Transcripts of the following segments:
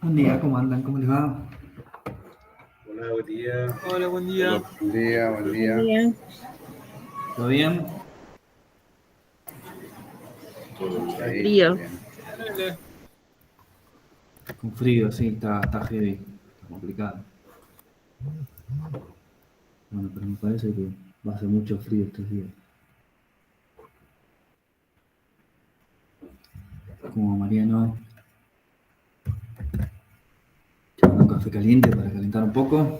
Buen día, ¿cómo andan? ¿Cómo les va? Hola, buen día. Hola, buen día. Buen día, buen Buen día. día. ¿Todo bien? Todo Sí, bien. Frío. bien. Dale. Con frío, sí, está heavy, está complicado. Bueno, pero me parece que va a ser mucho frío estos días. Como Mariano, tomando un café caliente para calentar un poco.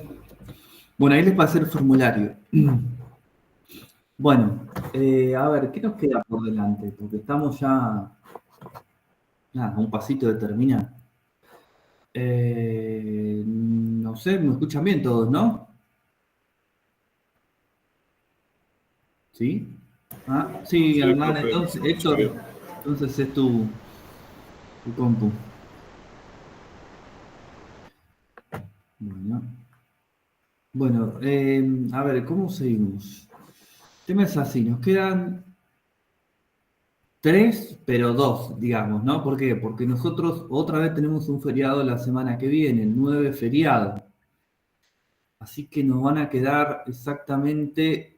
Bueno, ahí les pasé el formulario. Bueno, a ver, ¿qué nos queda por delante? Porque estamos ya nada, a un pasito de terminar. No sé, me escuchan bien todos, ¿no? ¿Sí? Ah, sí, Sí, Hernán, profe, entonces, se escucha Héctor, bien. entonces es tu compu. Bueno, bueno, a ver, ¿cómo seguimos? El tema es así, nos quedan tres, pero dos, digamos, ¿no? ¿Por qué? Porque nosotros otra vez tenemos un feriado la semana que viene, el 9 feriado. Así que nos van a quedar exactamente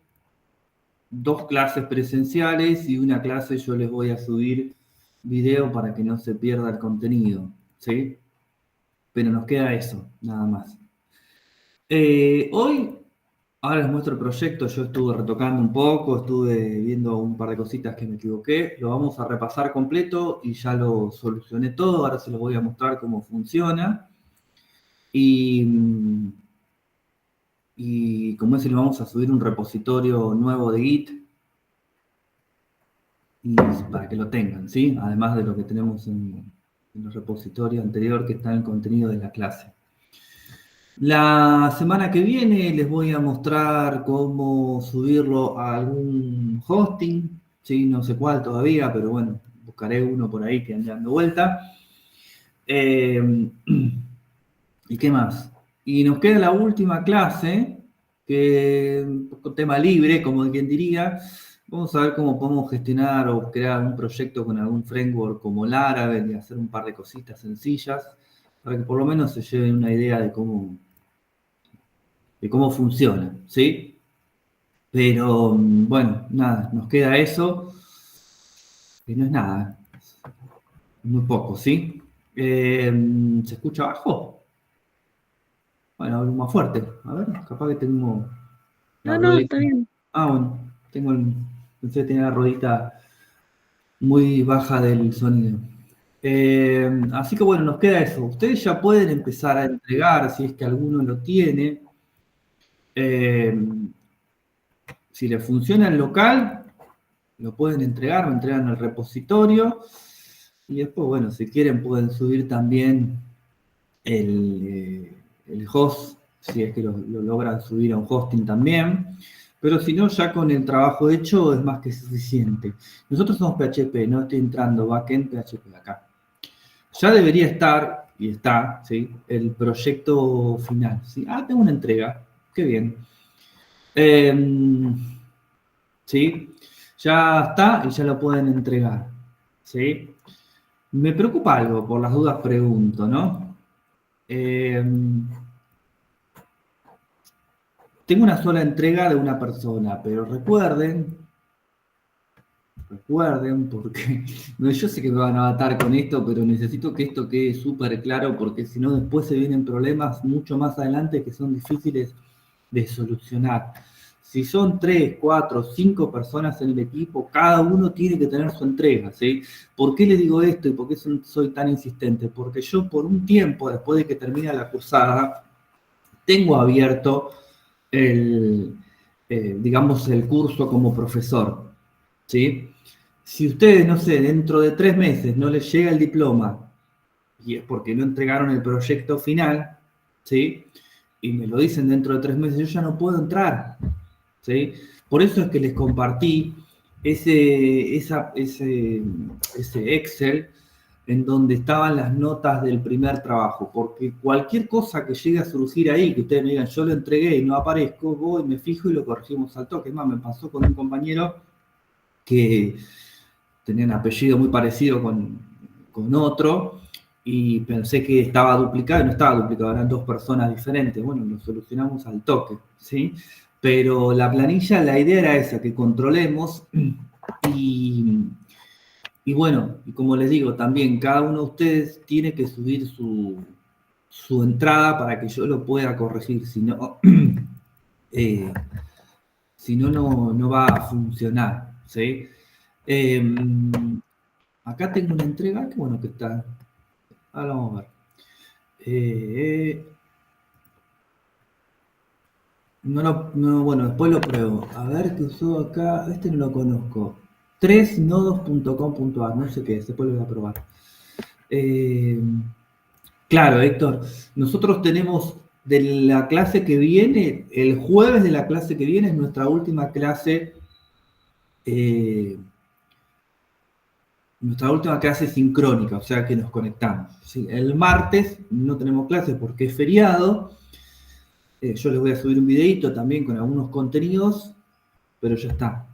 dos clases presenciales y una clase yo les voy a subir video para que no se pierda el contenido, ¿sí? Pero nos queda eso, nada más. Hoy, ahora les muestro el proyecto, yo estuve retocando un poco, estuve viendo un par de cositas que me equivoqué, lo vamos a repasar completo y ya lo solucioné todo, ahora se los voy a mostrar cómo funciona. Y, y como es, le vamos a subir un repositorio nuevo de Git y para que lo tengan, ¿sí? Además de lo que tenemos en el repositorio anterior que está en el contenido de la clase. La semana que viene les voy a mostrar cómo subirlo a algún hosting, ¿sí? No sé cuál todavía, pero bueno, buscaré uno por ahí que ande dando vuelta. ¿Y qué más? Y nos queda la última clase, que un poco tema libre, como quien diría. Vamos a ver cómo podemos gestionar o crear un proyecto con algún framework como Laravel y hacer un par de cositas sencillas para que por lo menos se lleven una idea de cómo funciona, ¿sí? Pero bueno, nada, nos queda eso, que no es nada, muy poco, ¿sí? ¿Se escucha abajo? Bueno, hablo más fuerte, a ver, capaz que tengo la No, está ruedita. bien. Ah, bueno, pensé que tenía la ruedita muy baja del sonido. Así que bueno, nos queda eso. Ustedes ya pueden empezar a entregar, si es que alguno lo tiene. Eh, si les funciona el local, lo pueden entregar, lo entregan al repositorio. Y después, bueno, si quieren pueden subir también el host, si es que lo logran subir a un hosting también. Pero si no, ya con el trabajo hecho es más que suficiente. Nosotros somos PHP, no estoy entrando backend PHP acá. Ya debería estar, y está, ¿sí? El proyecto final. ¿Sí? Ah, tengo una entrega. Qué bien. ¿Sí? Ya está y ya lo pueden entregar. ¿Sí? Me preocupa algo, por las dudas pregunto, ¿no? Tengo una sola entrega de una persona, pero recuerden, porque no, yo sé que me van a matar con esto, pero necesito que esto quede súper claro, porque si no después se vienen problemas mucho más adelante que son difíciles de solucionar. Si son 3, 4, 5 personas en el equipo, cada uno tiene que tener su entrega, ¿sí? ¿Por qué le digo esto y por qué soy tan insistente? Porque yo por un tiempo, después de que termine la cursada, tengo abierto digamos, el curso como profesor, ¿sí? Si ustedes, no sé, dentro de 3 meses no les llega el diploma y es porque no entregaron el proyecto final, ¿sí? Y me lo dicen dentro de 3 meses, yo ya no puedo entrar, ¿sí? Por eso es que les compartí ese Excel en donde estaban las notas del primer trabajo, porque cualquier cosa que llegue a surgir ahí, que ustedes me digan, yo lo entregué y no aparezco, voy, me fijo y lo corregimos al toque. Es más, me pasó con un compañero que tenía un apellido muy parecido con otro, y pensé que estaba duplicado y no estaba duplicado, eran dos personas diferentes. Bueno, lo solucionamos al toque, ¿sí? Pero la planilla, la idea era esa, que controlemos y bueno, y como les digo, también cada uno de ustedes tiene que subir su entrada para que yo lo pueda corregir, si no, no va a funcionar, ¿sí? Acá tengo una entrega, qué bueno que está. Ahora vamos a ver. Bueno, después lo pruebo. A ver qué usó acá. Este no lo conozco. 3nodos.com.ar, no sé qué es, después lo voy a probar. Claro, Héctor, nosotros tenemos de la clase que viene, el jueves de la clase que viene es nuestra última clase, sincrónica, o sea que nos conectamos. ¿Sí? El martes no tenemos clase porque es feriado. Yo les voy a subir un videito también con algunos contenidos, pero ya está.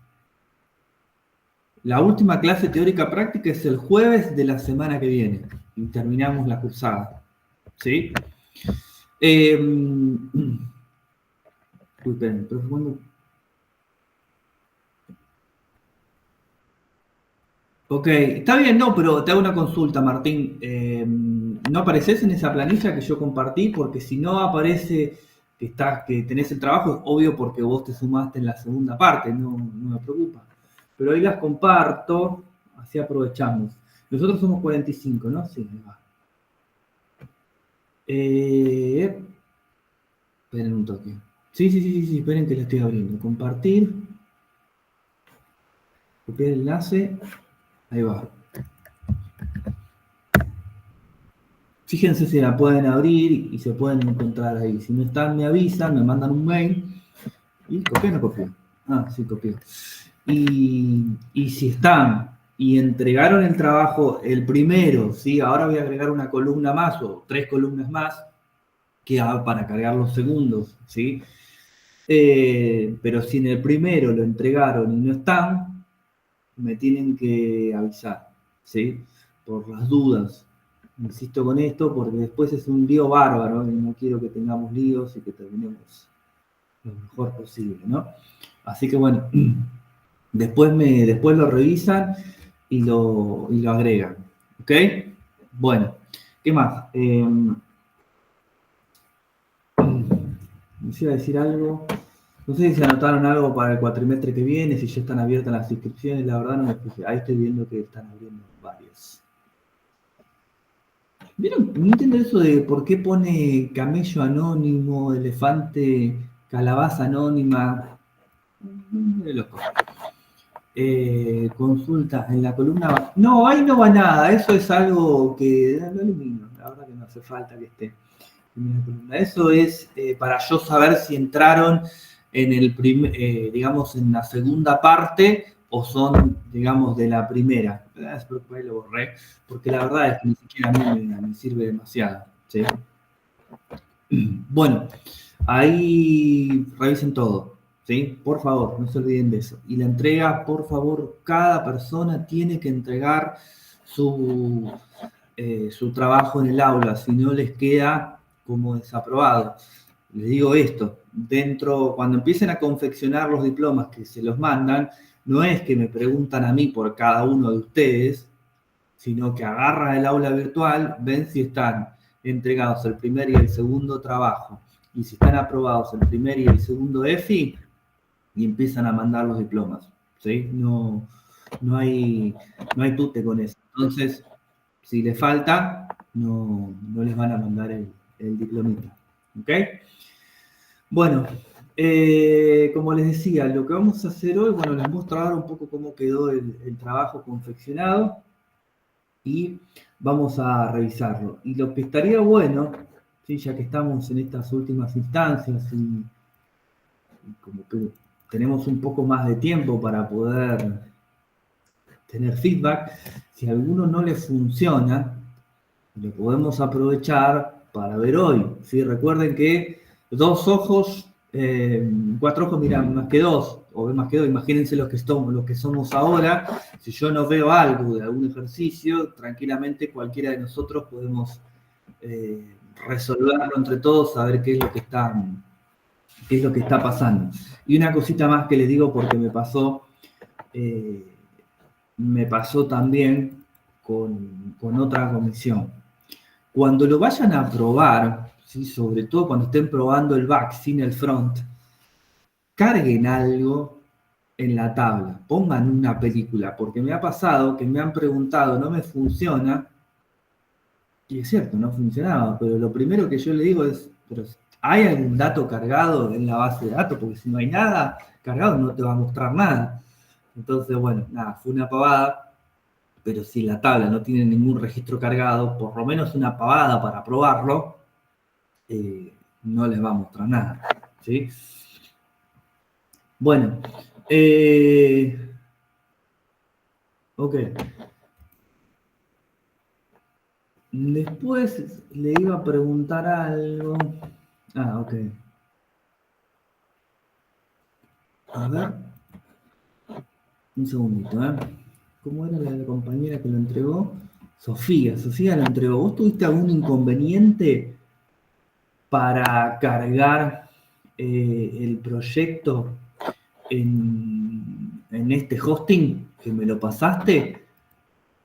La última clase teórica práctica es el jueves de la semana que viene y terminamos la cursada. ¿Sí? Esperen, pero cuando... Ok, está bien, no, pero te hago una consulta, Martín. ¿No apareces en esa planilla que yo compartí? Porque si no aparece que tenés el trabajo, es obvio porque vos te sumaste en la segunda parte, no me preocupa. Pero ahí las comparto, así aprovechamos. Nosotros somos 45, ¿no? Sí, ahí va. Esperen un toque. Sí, esperen que la estoy abriendo. Compartir. Copiar el enlace. Ahí va. Fíjense si la pueden abrir y se pueden encontrar ahí. Si no están, me avisan, me mandan un mail. ¿Y copió o no copió? Ah, sí, copió. Y si están y entregaron el trabajo el primero, ¿sí? Ahora voy a agregar una columna más o 3 columnas más para cargar los segundos, ¿sí? Pero si en el primero lo entregaron y no están, me tienen que avisar, ¿sí? Por las dudas. Insisto con esto porque después es un lío bárbaro y no quiero que tengamos líos y que terminemos lo mejor posible, ¿no? Así que bueno, después lo revisan y lo agregan, ¿ok? Bueno, ¿qué más? Les iba a decir algo. No sé si se anotaron algo para el cuatrimestre que viene, si ya están abiertas las inscripciones, la verdad no me fijé. Ahí estoy viendo que están abriendo varios. ¿Vieron? No entiendo eso de por qué pone camello anónimo, elefante, calabaza anónima. De loco. Consulta en la columna. No, ahí no va nada. Eso es algo que lo elimino. La verdad que no hace falta que esté en la columna. Eso es para yo saber si entraron en el digamos, en la segunda parte o son, digamos, de la primera. Espero que ahí lo borré, porque la verdad es que ni siquiera a mí me sirve demasiado. ¿Sí? Bueno, ahí revisen todo. ¿Sí? Por favor, no se olviden de eso. Y la entrega, por favor, cada persona tiene que entregar su trabajo en el aula, si no les queda como desaprobado. Les digo esto, cuando empiecen a confeccionar los diplomas que se los mandan, no es que me preguntan a mí por cada uno de ustedes, sino que agarran el aula virtual, ven si están entregados el primer y el segundo trabajo, y si están aprobados el primer y el segundo EFI, y empiezan a mandar los diplomas, ¿sí? No hay tute con eso. Entonces, si les falta, no les van a mandar el diplomita, ¿ok? Bueno, como les decía, lo que vamos a hacer hoy, bueno, les muestro ahora un poco cómo quedó el trabajo confeccionado y vamos a revisarlo. Y lo que estaría bueno, ¿sí? Ya que estamos en estas últimas instancias y como que tenemos un poco más de tiempo para poder tener feedback, si a alguno no le funciona, lo podemos aprovechar para ver hoy. ¿Sí? Recuerden que 2 ojos, 4 ojos miran más que 2, o B más que 2, imagínense lo que somos ahora. Si yo no veo algo de algún ejercicio, tranquilamente cualquiera de nosotros podemos resolverlo entre todos, saber qué es lo que está pasando. Y una cosita más que les digo porque me pasó también con otra comisión. Cuando lo vayan a probar, ¿sí? Sobre todo cuando estén probando el back sin el front, carguen algo en la tabla, pongan una película, porque me ha pasado que me han preguntado, no me funciona, y es cierto, no funcionaba, pero lo primero que yo le digo es, pero ¿hay algún dato cargado en la base de datos? Porque si no hay nada cargado no te va a mostrar nada. Entonces, bueno, nada, fue una pavada, pero si la tabla no tiene ningún registro cargado, por lo menos una pavada para probarlo, no les va a mostrar nada, ¿sí? Bueno, ok. Después le iba a preguntar algo. Ah, ok. A ver. Un segundito, ¿eh? ¿Cómo era la compañera que lo entregó? Sofía lo entregó. ¿Vos tuviste algún inconveniente para cargar el proyecto en este hosting que me lo pasaste?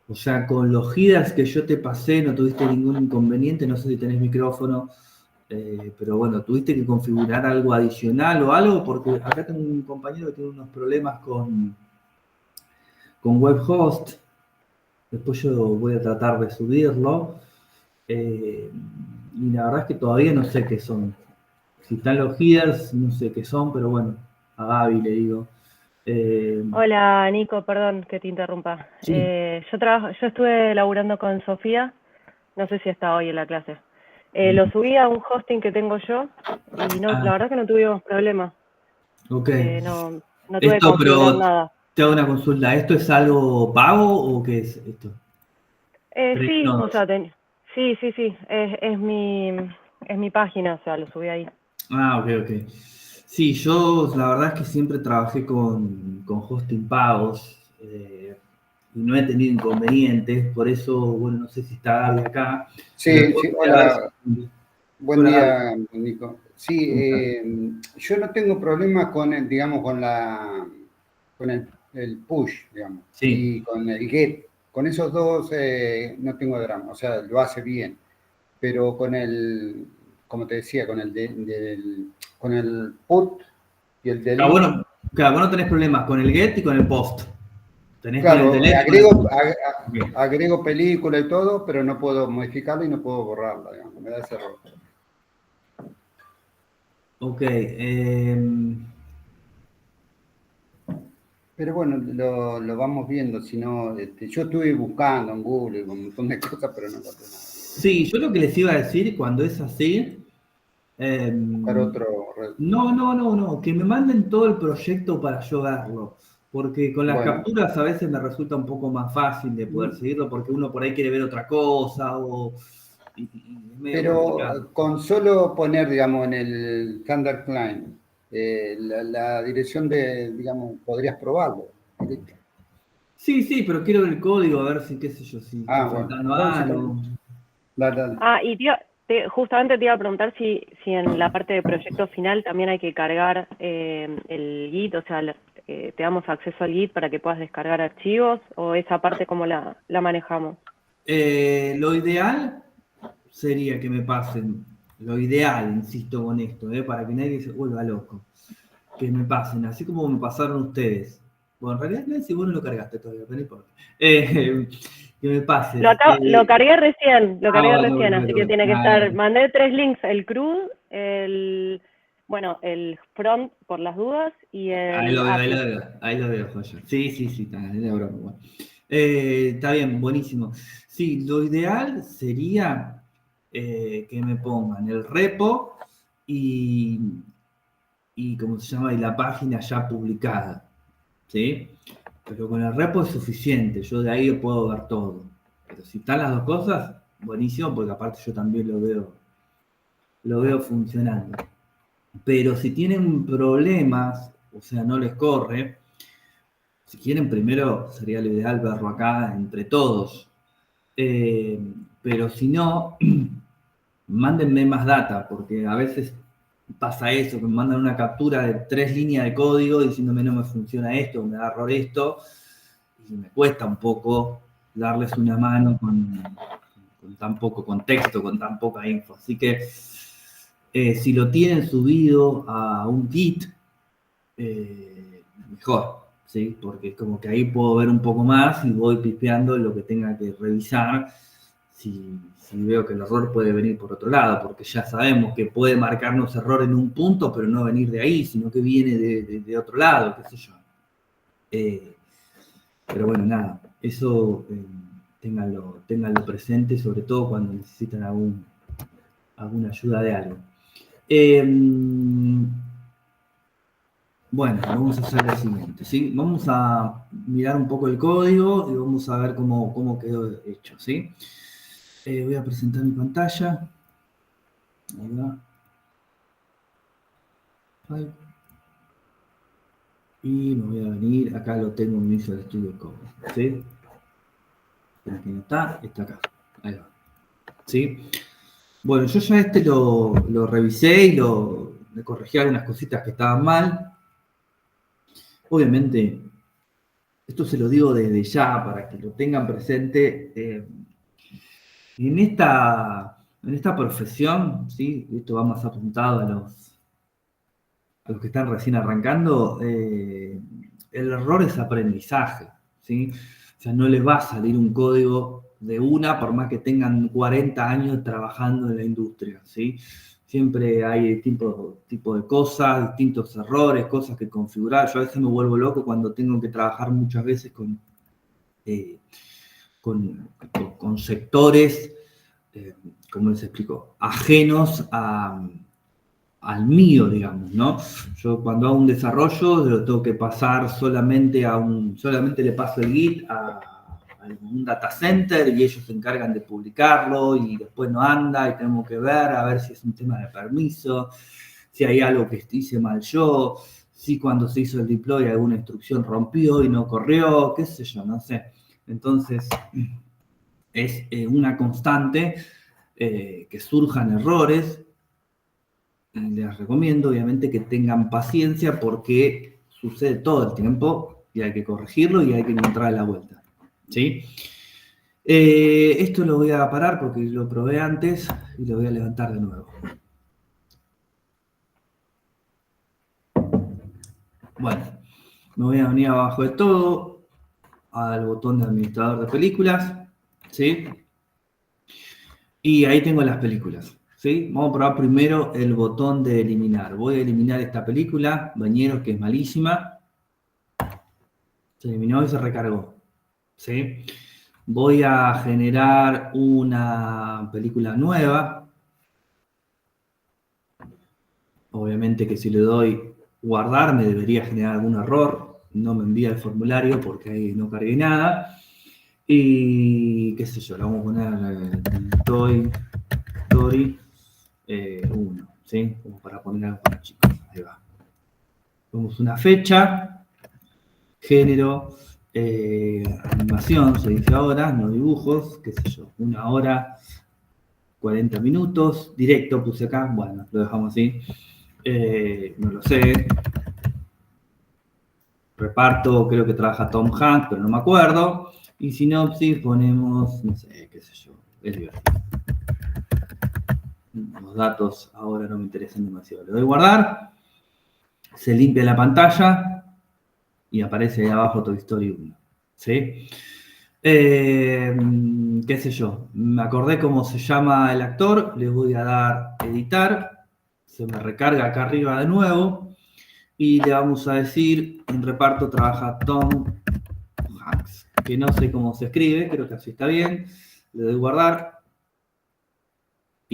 O sea, con los headers que yo te pasé no tuviste ningún inconveniente, no sé si tenés micrófono, pero bueno, tuviste que configurar algo adicional o algo, porque acá tengo un compañero que tiene unos problemas con webhost. Después yo voy a tratar de subirlo. Y la verdad es que todavía no sé qué son. Si están los headers, no sé qué son, pero bueno, a Gaby le digo. Hola Nico, perdón que te interrumpa. Sí. Yo estuve laburando con Sofía, no sé si está hoy en la clase. Lo subí a un hosting que tengo yo y no, la verdad que no tuvimos problema. Ok. No tuve que Esto, configurar pero nada. te hago una consulta. ¿Esto es algo pago o qué es esto? Sí, o Nodos. sea, sí, es mi página, o sea, lo subí ahí. Ah, ok. Sí, yo la verdad es que siempre trabajé con hosting pagos y no he tenido inconvenientes, por eso, bueno, no sé si está Gaby acá. Sí, Después sí, voy a ver hola, buen hola, Gaby. día, Nico. Sí, ¿Cómo estás? yo no tengo problema con el, digamos, con el push, digamos, Sí. y con el get. Con esos dos no tengo drama, o sea, lo hace bien. Pero con el, como te decía, con el put y el delete, Claro, vos no tenés problemas con el get y con el post. Tenés con el claro, delete y con el put. agrego película y todo, pero no puedo modificarla y no puedo borrarla, digamos, me da ese error. Ok. Pero bueno, lo vamos viendo, si no, yo estuve buscando en Google un montón de cosas, pero no encontré nada. Sí, yo lo que les iba a decir cuando es así, Buscar otro. no, que me manden todo el proyecto para yo verlo, porque con las Bueno, capturas a veces me resulta un poco más fácil de poder seguirlo, porque uno por ahí quiere ver otra cosa, y es medio complicado. pero con solo poner, digamos, en el Standard Client la dirección de, digamos, podrías probarlo. Sí, pero quiero ver el código, a ver si, qué sé yo, si está Bueno, faltando bueno, sí, algo. dale. Y justamente te iba a preguntar si en la parte de proyecto final también hay que cargar el Git, o sea, te damos acceso al Git para que puedas descargar archivos, o esa parte cómo la manejamos. Lo ideal sería que me pasen, lo ideal, insisto con esto, para que nadie se vuelva loco, que me pasen, así como me pasaron ustedes. Bueno, en realidad si vos no lo cargaste todavía, pero no importa. Que me pases. Lo cargué recién, Bueno, así que tiene que estar, mandé 3 links, el CRUD, el front por las dudas y Ahí el lo API. veo, ahí lo veo, joya. Sí, está bien, es broma, bueno. Está bien, buenísimo. Sí, lo ideal sería que me pongan el repo y, ¿cómo se llama? Y la página ya publicada, ¿sí? Pero con el repo es suficiente, yo de ahí puedo ver todo. Pero si están las dos cosas, buenísimo, porque aparte yo también lo veo funcionando. Pero si tienen problemas o sea, no les corre. Si quieren, primero sería lo ideal verlo acá entre todos. Pero si no, mándenme más data, porque a veces pasa eso, que me mandan una captura de 3 líneas de código diciéndome no me funciona esto, me da error esto, y me cuesta un poco darles una mano con tan poco contexto, con tan poca info. Así que si lo tienen subido a un Git, mejor, ¿sí? Porque es como que ahí puedo ver un poco más y voy pispeando lo que tenga que revisar si veo que el error puede venir por otro lado, porque ya sabemos que puede marcarnos error en un punto, pero no venir de ahí, sino que viene de otro lado, qué sé yo. Pero bueno, nada, eso ténganlo presente, sobre todo cuando necesitan alguna ayuda de algo. Bueno, vamos a hacer lo siguiente, ¿sí? Vamos a mirar un poco el código y vamos a ver cómo quedó hecho, ¿sí? Voy a presentar mi pantalla. Ahí va. Ahí. Y me voy a venir, acá lo tengo en Visual Studio Code, ¿sí? Pero aquí no está acá. Ahí va. ¿Sí? Bueno, yo ya lo revisé y le corregí algunas cositas que estaban mal. Obviamente, esto se lo digo desde ya para que lo tengan presente. En esta profesión, ¿sí? Esto va más apuntado a los que están recién arrancando, el error es aprendizaje, ¿sí? O sea, no les va a salir un código de una, por más que tengan 40 años trabajando en la industria, ¿sí? Siempre hay tipo de cosas, distintos errores, cosas que configurar. Yo a veces me vuelvo loco cuando tengo que trabajar muchas veces con sectores, ¿cómo les explico? Ajenos al mío, digamos, ¿no? Yo cuando hago un desarrollo lo tengo que pasar solamente le paso el Git a un data center y ellos se encargan de publicarlo y después no anda y tenemos que ver a ver si es un tema de permiso, si hay algo que hice mal yo, si cuando se hizo el deploy alguna instrucción rompió y no corrió, qué sé yo, no sé. Entonces, es una constante que surjan errores. Les recomiendo, obviamente, que tengan paciencia porque sucede todo el tiempo y hay que corregirlo y hay que encontrar la vuelta, ¿sí? Esto lo voy a parar porque lo probé antes y lo voy a levantar de nuevo. Bueno, me voy a venir abajo de todo al botón de administrador de películas, ¿sí? Y ahí tengo las películas. ¿Sí? Vamos a probar primero el botón de eliminar. Voy a eliminar esta película, Bañeros, que es malísima. Se eliminó y se recargó. ¿Sí? Voy a generar una película nueva. Obviamente que si le doy guardar me debería generar algún error. No me envía el formulario porque ahí no cargué nada. Y qué sé yo, le vamos a poner Toy Story 1, ¿sí? Como para poner algo para chicos. Ahí va. Ponemos una fecha, género, animación, se dice ahora, no dibujos, qué sé yo, 1 hora, 40 minutos, directo puse acá, bueno, lo dejamos así. No lo sé. Reparto, creo que trabaja Tom Hanks, pero no me acuerdo. Y sinopsis ponemos, no sé, qué sé yo, es divertido. Los datos ahora no me interesan demasiado. Le doy guardar, se limpia la pantalla y aparece ahí abajo Toy Story 1. ¿Sí? Qué sé yo, me acordé cómo se llama el actor, le voy a dar editar, se me recarga acá arriba de nuevo y le vamos a decir, en reparto trabaja Tom Hanks, que no sé cómo se escribe, creo que así está bien, le doy guardar.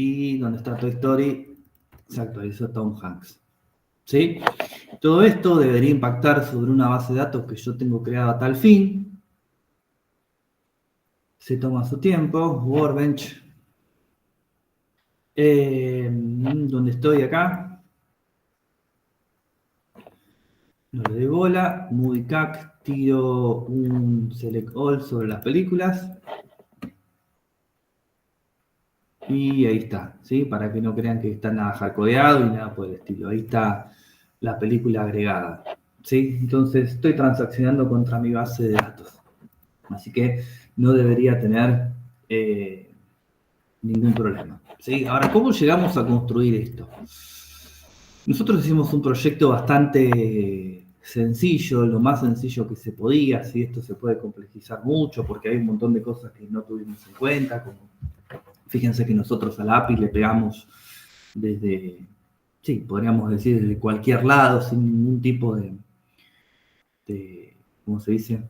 Y donde está Toy Story, se actualizó Tom Hanks. ¿Sí? Todo esto debería impactar sobre una base de datos que yo tengo creada a tal fin. Se toma su tiempo, Workbench. Donde estoy acá. No le doy bola, movie cac, tiro un select all sobre las películas. Y ahí está, ¿sí? Para que no crean que está nada hardcodeado y nada por el estilo. Ahí está la película agregada, ¿sí? Entonces estoy transaccionando contra mi base de datos. Así que no debería tener ningún problema, ¿sí? Ahora, ¿cómo llegamos a construir esto? Nosotros hicimos un proyecto bastante sencillo, lo más sencillo que se podía, ¿sí? Esto se puede complejizar mucho porque hay un montón de cosas que no tuvimos en cuenta, como fíjense que nosotros a la API le pegamos desde, sí, podríamos decir desde cualquier lado, sin ningún tipo de ¿cómo se dice?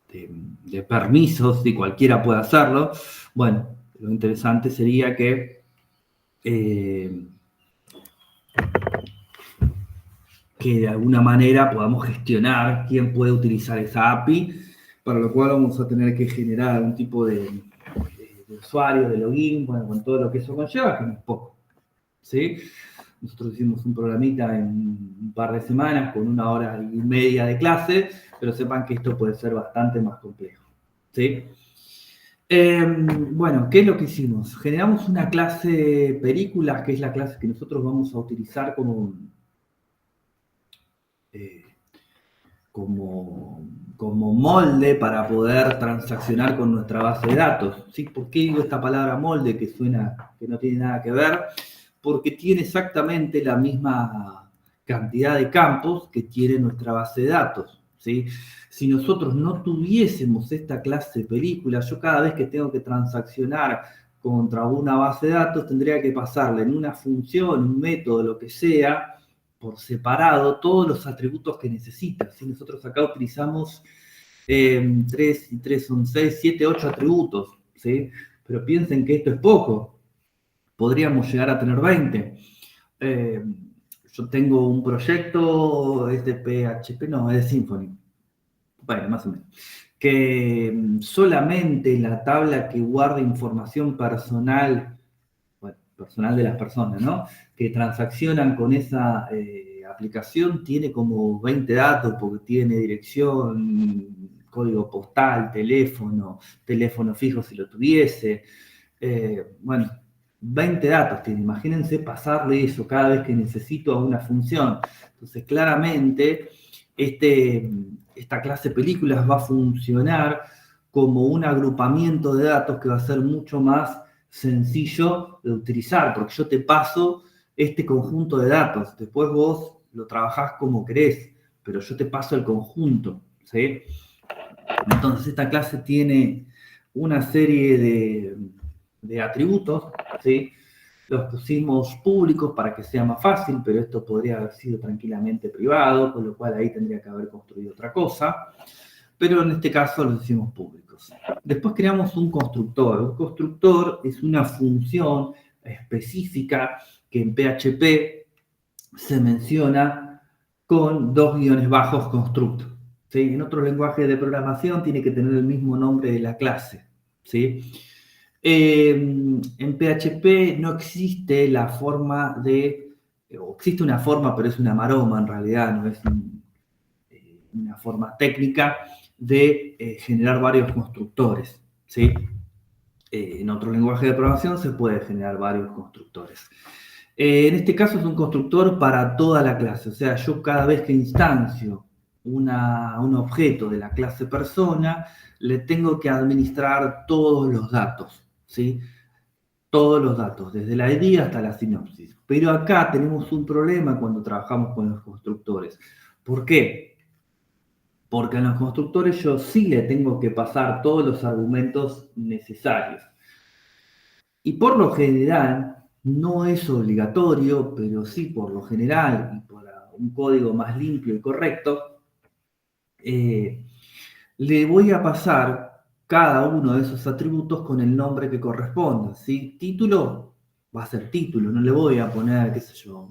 De permisos, y cualquiera puede hacerlo. Bueno, lo interesante sería que de alguna manera podamos gestionar quién puede utilizar esa API, para lo cual vamos a tener que generar algún tipo de usuario, de login, bueno, con todo lo que eso conlleva, que no es poco, ¿sí? Nosotros hicimos un programita en un par de semanas con 1 hora y media de clase, pero sepan que esto puede ser bastante más complejo, ¿sí? Bueno, ¿qué es lo que hicimos? Generamos una clase películas, que es la clase que nosotros vamos a utilizar como molde para poder transaccionar con nuestra base de datos, ¿sí? ¿Por qué digo esta palabra molde, que suena que no tiene nada que ver? Porque tiene exactamente la misma cantidad de campos que tiene nuestra base de datos, ¿sí? Si nosotros no tuviésemos esta clase de películas, yo cada vez que tengo que transaccionar contra una base de datos, tendría que pasarle en una función, un método, lo que sea, por separado, todos los atributos que necesita. ¿Sí? Nosotros acá utilizamos 3 y 3 son 6, 7, 8 atributos, ¿sí? Pero piensen que esto es poco. Podríamos llegar a tener 20. Yo tengo un proyecto, es de PHP, no, es de Symfony. Bueno, más o menos. Que solamente la tabla que guarda información personal, bueno, personal de las personas, ¿no? Que transaccionan con esa aplicación tiene como 20 datos, porque tiene dirección, código postal, teléfono fijo si lo tuviese. Bueno, 20 datos tiene. Imagínense pasarle eso cada vez que necesito a una función. Entonces, claramente, esta clase de películas va a funcionar como un agrupamiento de datos que va a ser mucho más sencillo de utilizar, porque yo te paso este conjunto de datos, después vos lo trabajás como querés, pero yo te paso el conjunto, ¿sí? Entonces esta clase tiene una serie de atributos, ¿sí? Los pusimos públicos para que sea más fácil, pero esto podría haber sido tranquilamente privado, con lo cual ahí tendría que haber construido otra cosa, pero en este caso los hicimos públicos. Después creamos un constructor. Un constructor es una función específica que en PHP se menciona con 2 guiones bajos construct. ¿Sí? En otro lenguaje de programación tiene que tener el mismo nombre de la clase, ¿sí? En PHP no existe la forma o existe una forma, pero es una maroma en realidad, no es una forma técnica de generar varios constructores, ¿sí? En otro lenguaje de programación se puede generar varios constructores. En este caso es un constructor para toda la clase, o sea, yo cada vez que instancio un objeto de la clase persona, le tengo que administrar todos los datos, ¿sí? Todos los datos, desde la ID hasta la sinopsis. Pero acá tenemos un problema cuando trabajamos con los constructores. ¿Por qué? Porque a los constructores yo sí le tengo que pasar todos los argumentos necesarios. Y por lo general, no es obligatorio, pero sí por lo general, y por un código más limpio y correcto, le voy a pasar cada uno de esos atributos con el nombre que corresponda, ¿sí? Título va a ser título, no le voy a poner, qué sé yo,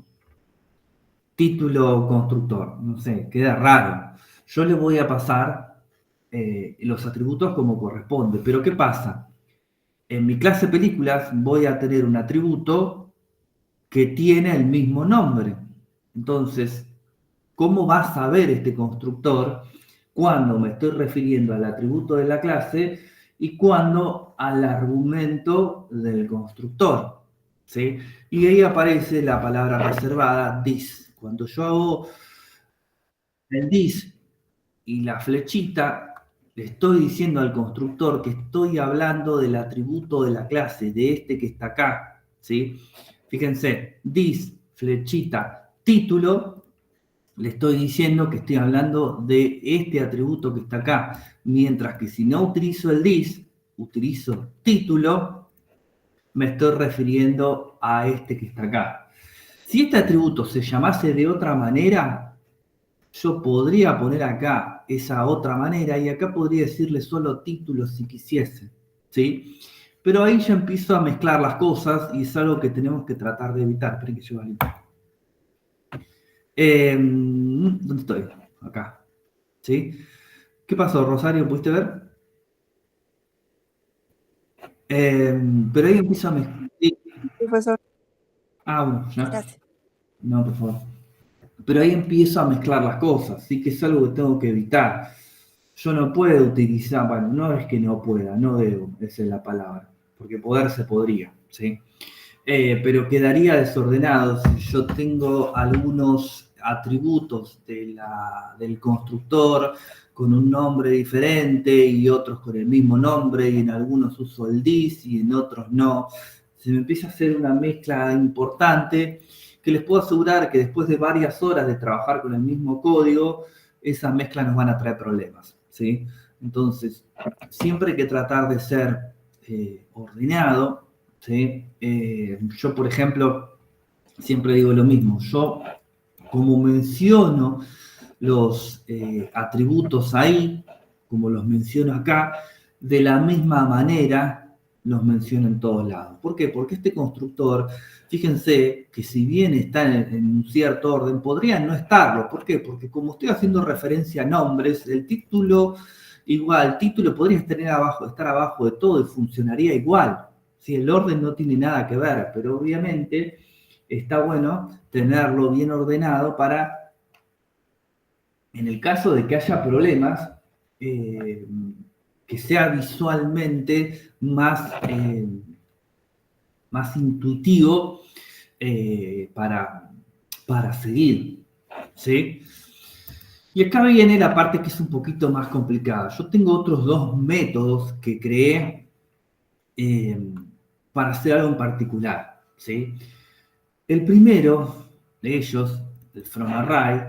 título constructor, no sé, queda raro. Yo le voy a pasar los atributos como corresponde, pero ¿qué pasa? En mi clase películas voy a tener un atributo que tiene el mismo nombre. Entonces, cómo va a saber este constructor cuando me estoy refiriendo al atributo de la clase y cuando al argumento del constructor, ¿sí? Y ahí aparece la palabra reservada, this. Cuando yo hago el this y la flechita, le estoy diciendo al constructor que estoy hablando del atributo de la clase, de este que está acá, ¿sí? Fíjense, this, flechita, título, le estoy diciendo que estoy hablando de este atributo que está acá, mientras que si no utilizo el this, utilizo título, me estoy refiriendo a este que está acá. Si este atributo se llamase de otra manera, yo podría poner acá esa otra manera y acá podría decirle solo título si quisiese, ¿sí? Pero ahí ya empiezo a mezclar las cosas y es algo que tenemos que tratar de evitar. Esperen que yo limpio. ¿Dónde estoy? Acá. ¿Sí? ¿Qué pasó, Rosario? ¿Pudiste ver? Pero ahí empiezo a mezclar. Sí, profesor. Bueno, ya. Gracias. No, por favor. Pero ahí empiezo a mezclar las cosas, ¿sí? Que es algo que tengo que evitar. Yo no puedo utilizar, bueno, no es que no pueda, no debo, esa es la palabra, porque poder se podría, ¿sí? Pero quedaría desordenado si yo tengo algunos atributos del constructor con un nombre diferente y otros con el mismo nombre y en algunos uso el this y en otros no. Se me empieza a hacer una mezcla importante que les puedo asegurar que después de varias horas de trabajar con el mismo código, esas mezclas nos van a traer problemas, ¿sí? Entonces, siempre hay que tratar de ser ordenado, ¿sí? Yo, por ejemplo, siempre digo lo mismo. Yo, como menciono los atributos ahí, como los menciono acá, de la misma manera los menciono en todos lados. ¿Por qué? Porque este constructor, fíjense que si bien está en un cierto orden, podría no estarlo. ¿Por qué? Porque como estoy haciendo referencia a nombres, el título podría estar abajo de todo y funcionaría igual. ¿Sí? El orden no tiene nada que ver, pero obviamente está bueno tenerlo bien ordenado para, en el caso de que haya problemas, que sea visualmente más intuitivo para seguir, ¿sí? Y acá viene la parte que es un poquito más complicada. Yo tengo otros dos métodos que creé para hacer algo en particular, ¿sí? El primero de ellos, el from array,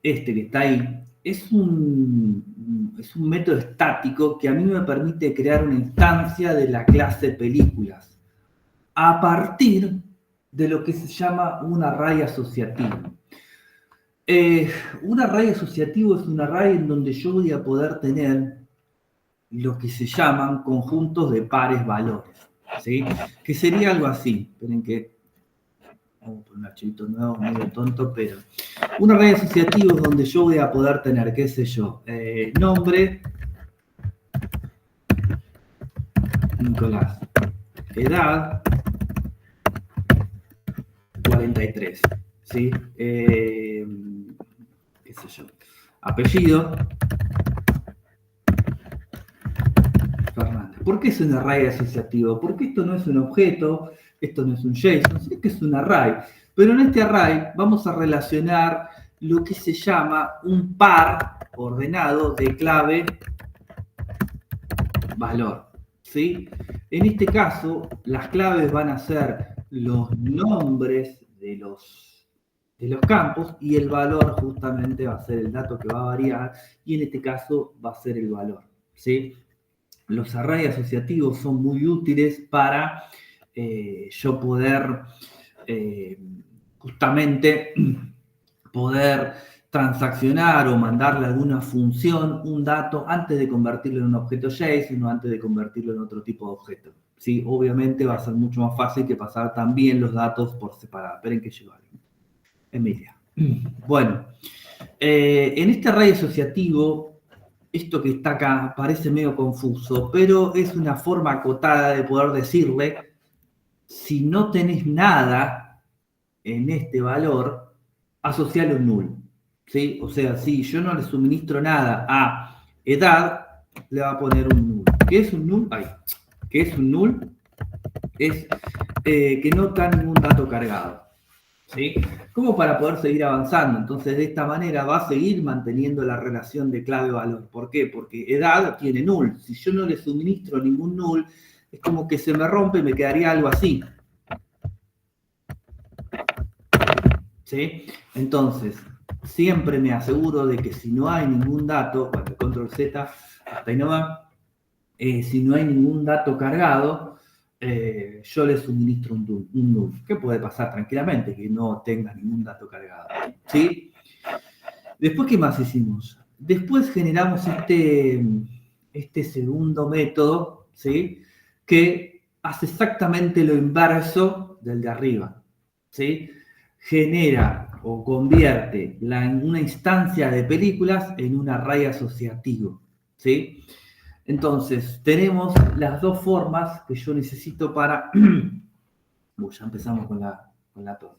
este que está ahí, es un método estático que a mí me permite crear una instancia de la clase películas a partir de lo que se llama un array asociativo. Un array asociativo es un array en donde yo voy a poder tener lo que se llaman conjuntos de pares valores, ¿sí? Que sería algo así. Esperen que vamos a poner un archivito nuevo, medio tonto, pero un array asociativo es donde yo voy a poder tener, qué sé yo, nombre, Nicolás, edad, 43, ¿sí? Qué sé yo, apellido, Fernández. ¿Por qué es un array asociativo? Porque esto no es un objeto, esto no es un JSON, sino que es un array. Pero en este array vamos a relacionar lo que se llama un par ordenado de clave valor, ¿sí? En este caso, las claves van a ser los nombres de los campos y el valor justamente va a ser el dato que va a variar y en este caso va a ser el valor, ¿sí? Los arrays asociativos son muy útiles para yo poder justamente poder transaccionar o mandarle a alguna función un dato antes de convertirlo en un objeto JSON o antes de convertirlo en otro tipo de objeto, ¿sí? Obviamente va a ser mucho más fácil que pasar también los datos por separado. Esperen que llegó alguien. Emilia. Bueno, en este array asociativo, esto que está acá parece medio confuso, pero es una forma acotada de poder decirle, si no tenés nada en este valor, asociale un null, ¿sí? O sea, si yo no le suministro nada a edad, le va a poner un null. ¿Qué es un null? ¿Qué es un null? Es que no está ningún dato cargado, ¿sí? Como para poder seguir avanzando. Entonces, de esta manera va a seguir manteniendo la relación de clave-valor. ¿Por qué? Porque edad tiene null. Si yo no le suministro ningún null, es como que se me rompe y me quedaría algo así. ¿Sí? Entonces, siempre me aseguro de que si no hay ningún dato, bueno, control Z, hasta ahí nomás, si no hay ningún dato cargado, yo le suministro un null. ¿Qué puede pasar tranquilamente? Que no tenga ningún dato cargado. ¿Sí? Después, ¿qué más hicimos? Después generamos este segundo método, ¿sí? Que hace exactamente lo inverso del de arriba, ¿sí? Genera o convierte una instancia de películas en un array asociativo, ¿sí? Entonces, tenemos las dos formas que yo necesito para... ya empezamos con la tos.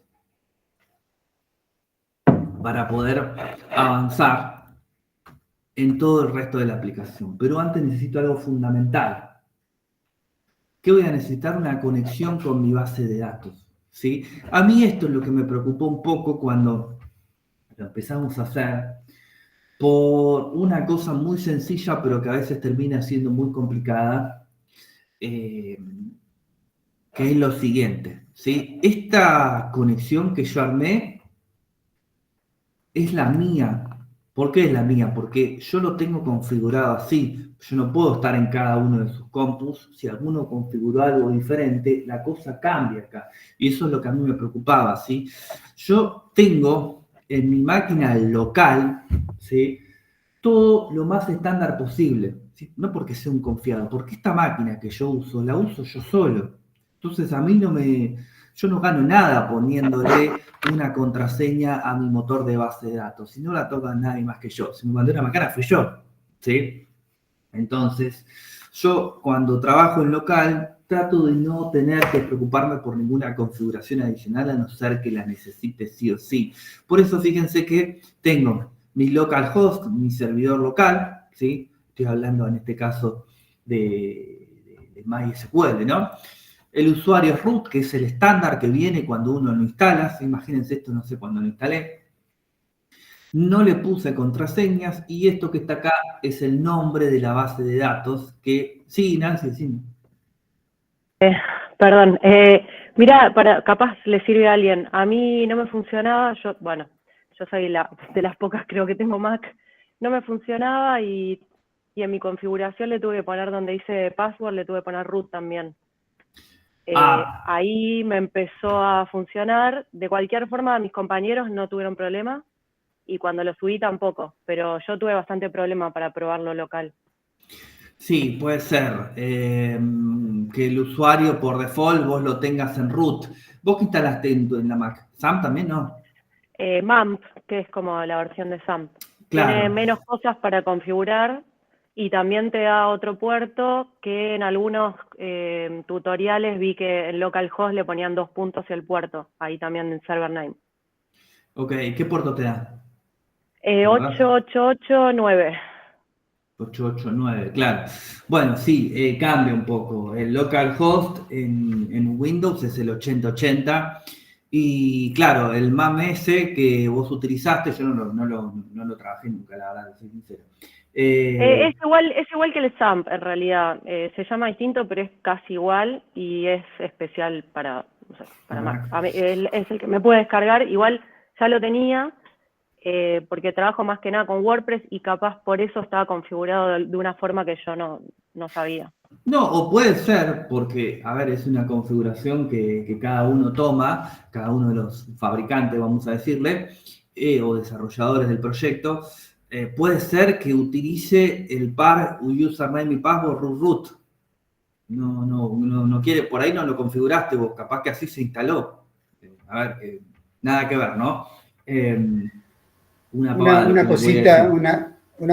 Para poder avanzar en todo el resto de la aplicación. Pero antes necesito algo fundamental. ¿Qué voy a necesitar? Una conexión con mi base de datos, ¿sí? A mí esto es lo que me preocupó un poco cuando lo empezamos a hacer, por una cosa muy sencilla, pero que a veces termina siendo muy complicada, que es lo siguiente, ¿sí? Esta conexión que yo armé es la mía. ¿Por qué es la mía? Porque yo lo tengo configurado así. Yo no puedo estar en cada uno de sus compus. Si alguno configuró algo diferente, la cosa cambia acá. Y eso es lo que a mí me preocupaba, ¿sí? Yo tengo en mi máquina local, ¿sí? Todo lo más estándar posible, ¿sí? No porque sea un confiado, porque esta máquina que yo uso, la uso yo solo. Entonces a mí yo no gano nada poniéndole una contraseña a mi motor de base de datos. Si no la toca nadie más que yo. Si me mandé una macana fui yo, ¿sí? Entonces, yo cuando trabajo en local trato de no tener que preocuparme por ninguna configuración adicional a no ser que la necesite sí o sí. Por eso fíjense que tengo mi localhost, mi servidor local, ¿sí? Estoy hablando en este caso de MySQL, ¿no? El usuario es root, que es el estándar que viene cuando uno lo instala. Imagínense esto, no sé cuándo lo instalé. No le puse contraseñas y esto que está acá es el nombre de la base de datos que... Sí, Nancy, sí. Perdón, mira, capaz le sirve a alguien. A mí no me funcionaba, yo soy de las pocas creo que tengo Mac, no me funcionaba y en mi configuración le tuve que poner donde dice password, le tuve que poner root también. Ahí me empezó a funcionar. De cualquier forma, mis compañeros no tuvieron problema y cuando lo subí tampoco, pero yo tuve bastante problema para probarlo local. Sí, puede ser que el usuario por default vos lo tengas en root. ¿Vos qué instalaste en la Mac? ¿SAMP también no? MAMP, que es como la versión de SAMP. Claro. Tiene menos cosas para configurar y también te da otro puerto que en algunos tutoriales vi que en localhost le ponían 2 puntos el puerto, ahí también en server name. Ok, ¿qué puerto te da? 8889. 889, claro. Bueno, sí, cambia un poco. El localhost en Windows es el 8080 y claro, el MAMS que vos utilizaste, yo no lo trabajé nunca, la verdad, soy sincero. Es igual que el SAMP en realidad. Se llama distinto, pero es casi igual y es especial para Mac. A mí, es el que me puede descargar. Igual ya lo tenía. Porque trabajo más que nada con WordPress y capaz por eso estaba configurado de una forma que yo no sabía. No, o puede ser, porque, a ver, es una configuración que cada uno toma, cada uno de los fabricantes, vamos a decirle, o desarrolladores del proyecto, puede ser que utilice el par username y password root. No quiere, por ahí no lo configuraste vos, capaz que así se instaló. A ver, nada que ver, ¿no? Una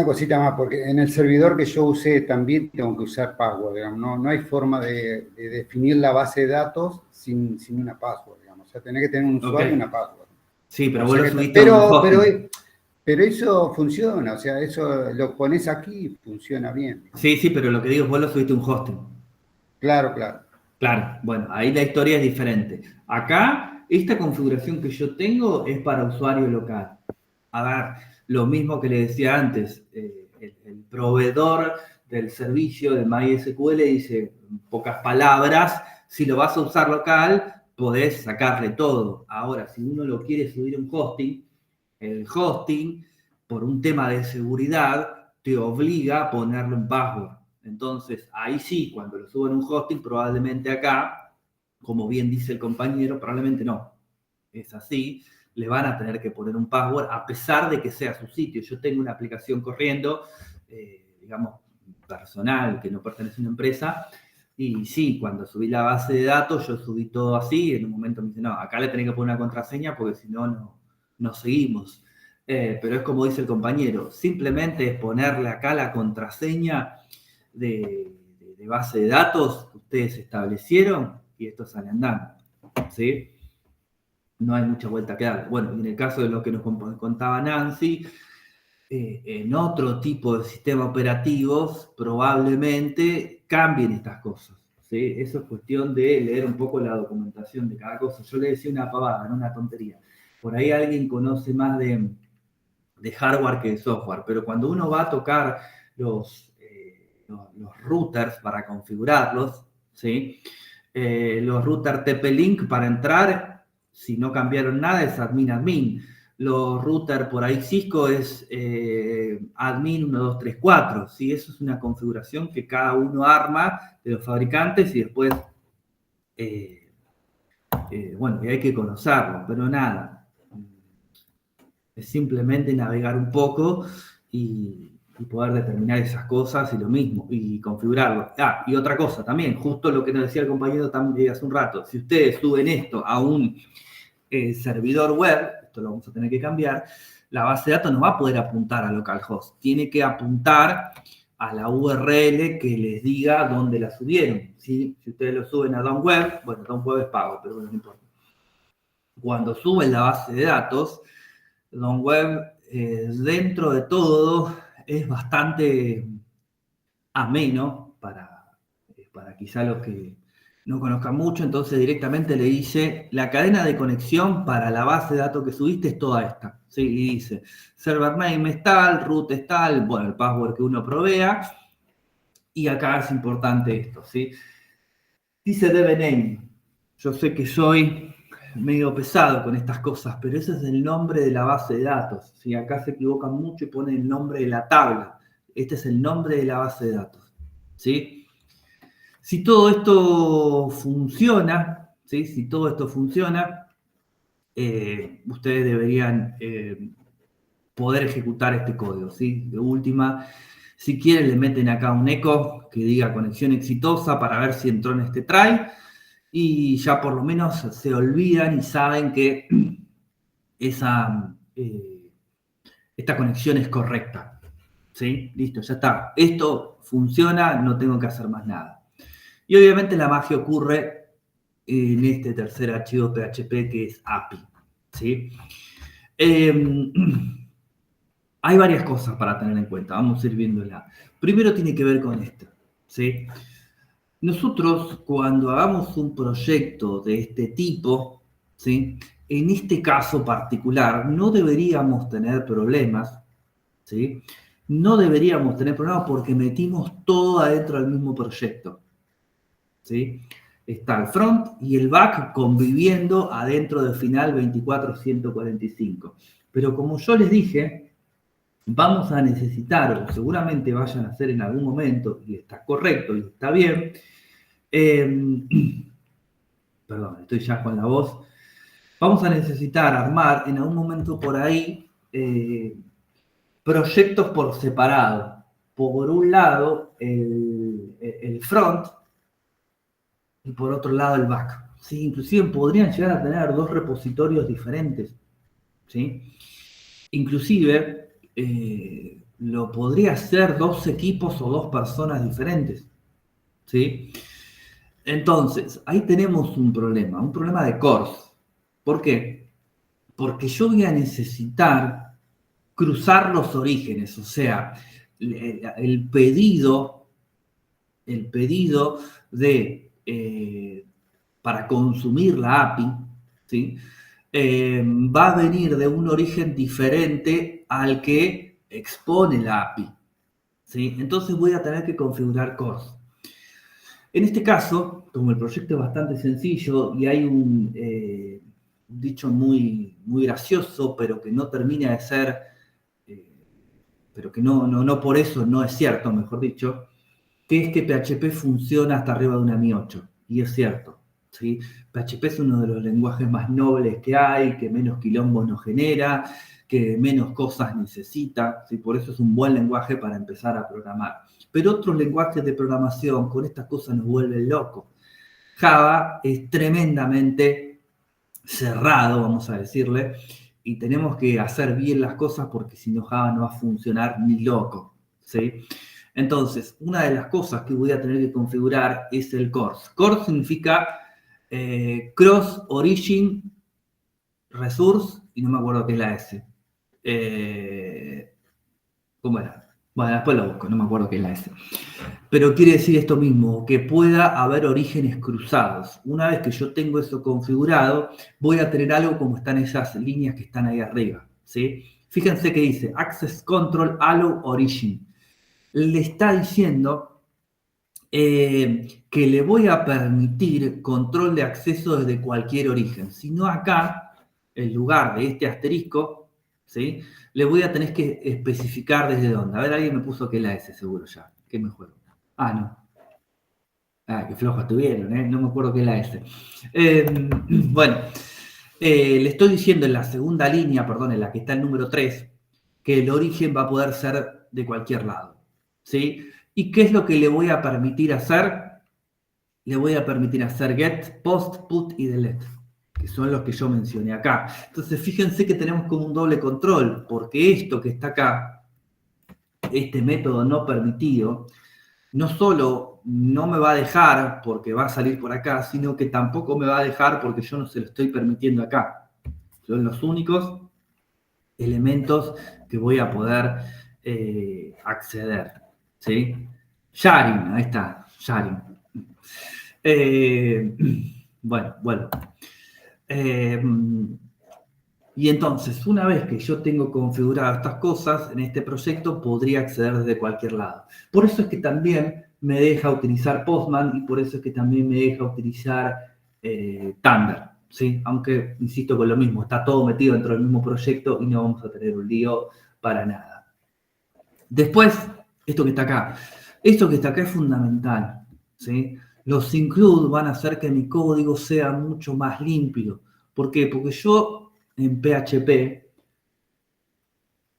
cosita más, porque en el servidor que yo usé también tengo que usar password, digamos. No hay forma de definir la base de datos sin una password, digamos. O sea, tenés que tener un usuario y una password. Sí, pero o vos sea lo subiste a un hosting. Pero eso funciona, o sea, eso lo pones aquí y funciona bien. Sí, sí, pero lo que digo es vos lo subiste a un hosting. Claro, claro. Claro, bueno, ahí la historia es diferente. Acá, esta configuración que yo tengo es para usuario local. A ver, lo mismo que le decía antes, el proveedor del servicio de MySQL dice, en pocas palabras, si lo vas a usar local, podés sacarle todo. Ahora, si uno lo quiere subir a un hosting, el hosting, por un tema de seguridad, te obliga a ponerle un password. Entonces, ahí sí, cuando lo suben a un hosting, probablemente acá, como bien dice el compañero, probablemente no. Es así, le van a tener que poner un password a pesar de que sea su sitio. Yo tengo una aplicación corriendo, digamos, personal, que no pertenece a una empresa, y sí, cuando subí la base de datos, yo subí todo así, y en un momento me dice, no, acá le tenés que poner una contraseña porque si no, no seguimos. Pero es como dice el compañero, simplemente es ponerle acá la contraseña de base de datos que ustedes establecieron y esto sale andando, ¿sí? No hay mucha vuelta que dar. Bueno, y en el caso de lo que nos contaba Nancy, en otro tipo de sistemas operativos probablemente cambien estas cosas, ¿sí? Eso es cuestión de leer un poco la documentación de cada cosa. Yo le decía una pavada, no una tontería. Por ahí alguien conoce más de hardware que de software, pero cuando uno va a tocar los routers para configurarlos, ¿sí? Los routers TP-Link para entrar, si no cambiaron nada, es admin. Los routers por ahí Cisco es admin 1234, ¿sí? Eso es una configuración que cada uno arma de los fabricantes y después, bueno, y hay que conocerlo, pero nada. Es simplemente navegar un poco y poder determinar esas cosas y lo mismo, y configurarlo. Ah, y otra cosa también, justo lo que nos decía el compañero también hace un rato, si ustedes suben esto a un servidor web, esto lo vamos a tener que cambiar, la base de datos no va a poder apuntar a localhost, tiene que apuntar a la URL que les diga dónde la subieron, ¿sí? Si ustedes lo suben a DOM-Web, bueno, DOM-Web es pago, pero bueno, no importa. Cuando suben la base de datos, DOM-Web, dentro de todo, es bastante ameno para quizá los que no conozcan mucho, entonces directamente le dice, la cadena de conexión para la base de datos que subiste es toda esta, ¿sí? Y dice, server name es tal, root es tal, bueno, el password que uno provea, y acá es importante esto, ¿sí? Dice DBName, yo sé que soy medio pesado con estas cosas, pero ese es el nombre de la base de datos, ¿sí? Acá se equivocan mucho y ponen el nombre de la tabla, este es el nombre de la base de datos, ¿sí? Si todo esto funciona, ¿sí? Si todo esto funciona, ustedes deberían poder ejecutar este código, ¿sí? De última, si quieren le meten acá un eco que diga conexión exitosa para ver si entró en este try y ya por lo menos se olvidan y saben que esta conexión es correcta, ¿sí? Listo, ya está. Esto funciona, no tengo que hacer más nada. Y obviamente la magia ocurre en este tercer archivo PHP que es API, ¿sí? Hay varias cosas para tener en cuenta, vamos a ir viéndola. Primero tiene que ver con esto, ¿sí? Nosotros cuando hagamos un proyecto de este tipo, ¿sí? En este caso particular no deberíamos tener problemas, ¿sí? No deberíamos tener problemas porque metimos todo adentro del mismo proyecto, ¿sí? Está el front y el back conviviendo adentro del final 24145. Pero como yo les dije, vamos a necesitar, o seguramente vayan a hacer en algún momento, y está correcto y está bien, perdón, estoy ya con la voz, vamos a necesitar armar en algún momento por ahí proyectos por separado. Por un lado, el front, y por otro lado el back. ¿Sí? Inclusive podrían llegar a tener dos repositorios diferentes, ¿sí? Inclusive lo podría hacer dos equipos o dos personas diferentes, ¿sí? Entonces, ahí tenemos un problema de cores. ¿Por qué? Porque yo voy a necesitar cruzar los orígenes, o sea, el pedido para consumir la API, ¿sí? Va a venir de un origen diferente al que expone la API, ¿sí? Entonces voy a tener que configurar CORS. En este caso, como el proyecto es bastante sencillo y hay un dicho muy gracioso, pero que no termina de ser, pero que no por eso no es cierto, mejor dicho, que es que PHP funciona hasta arriba de una Mi 8. Y es cierto, ¿sí? PHP es uno de los lenguajes más nobles que hay, que menos quilombos nos genera, que menos cosas necesita, ¿sí? Por eso es un buen lenguaje para empezar a programar. Pero otros lenguajes de programación con estas cosas nos vuelven locos. Java es tremendamente cerrado, vamos a decirle, y tenemos que hacer bien las cosas porque si no Java no va a funcionar ni loco, ¿sí? Entonces, una de las cosas que voy a tener que configurar es el CORS. CORS significa Cross Origin Resource, y no me acuerdo qué es la S. ¿Cómo era? Bueno, después lo busco, no me acuerdo qué es la S. Pero quiere decir esto mismo, que pueda haber orígenes cruzados. Una vez que yo tengo eso configurado, voy a tener algo como están esas líneas que están ahí arriba, ¿sí? Fíjense que dice Access Control Allow Origin. Le está diciendo que le voy a permitir control de acceso desde cualquier origen. Si no acá, en lugar de este asterisco, ¿sí? Le voy a tener que especificar desde dónde. A ver, alguien me puso que es la S, seguro ya. ¿Qué me juego? Ah, no. Ah, qué flojo estuvieron, ¿eh? No me acuerdo qué es la S. Bueno, le estoy diciendo en la segunda línea, perdón, en la que está el número 3, que el origen va a poder ser de cualquier lado, ¿sí? ¿Y qué es lo que le voy a permitir hacer? Le voy a permitir hacer get, post, put y delete, que son los que yo mencioné acá. Entonces, fíjense que tenemos como un doble control, porque esto que está acá, este método no permitido, no solo no me va a dejar porque va a salir por acá, sino que tampoco me va a dejar porque yo no se lo estoy permitiendo acá. Son los únicos elementos que voy a poder acceder, ¿sí? Sharing, ahí está, sharing. Bueno. Y entonces, una vez que yo tengo configuradas estas cosas, en este proyecto podría acceder desde cualquier lado. Por eso es que también me deja utilizar Postman y por eso es que también me deja utilizar Thunder, ¿sí? Aunque, insisto con lo mismo, está todo metido dentro del mismo proyecto y no vamos a tener un lío para nada. Después, esto que está acá. Esto que está acá es fundamental, ¿sí? Los include van a hacer que mi código sea mucho más limpio. ¿Por qué? Porque yo en PHP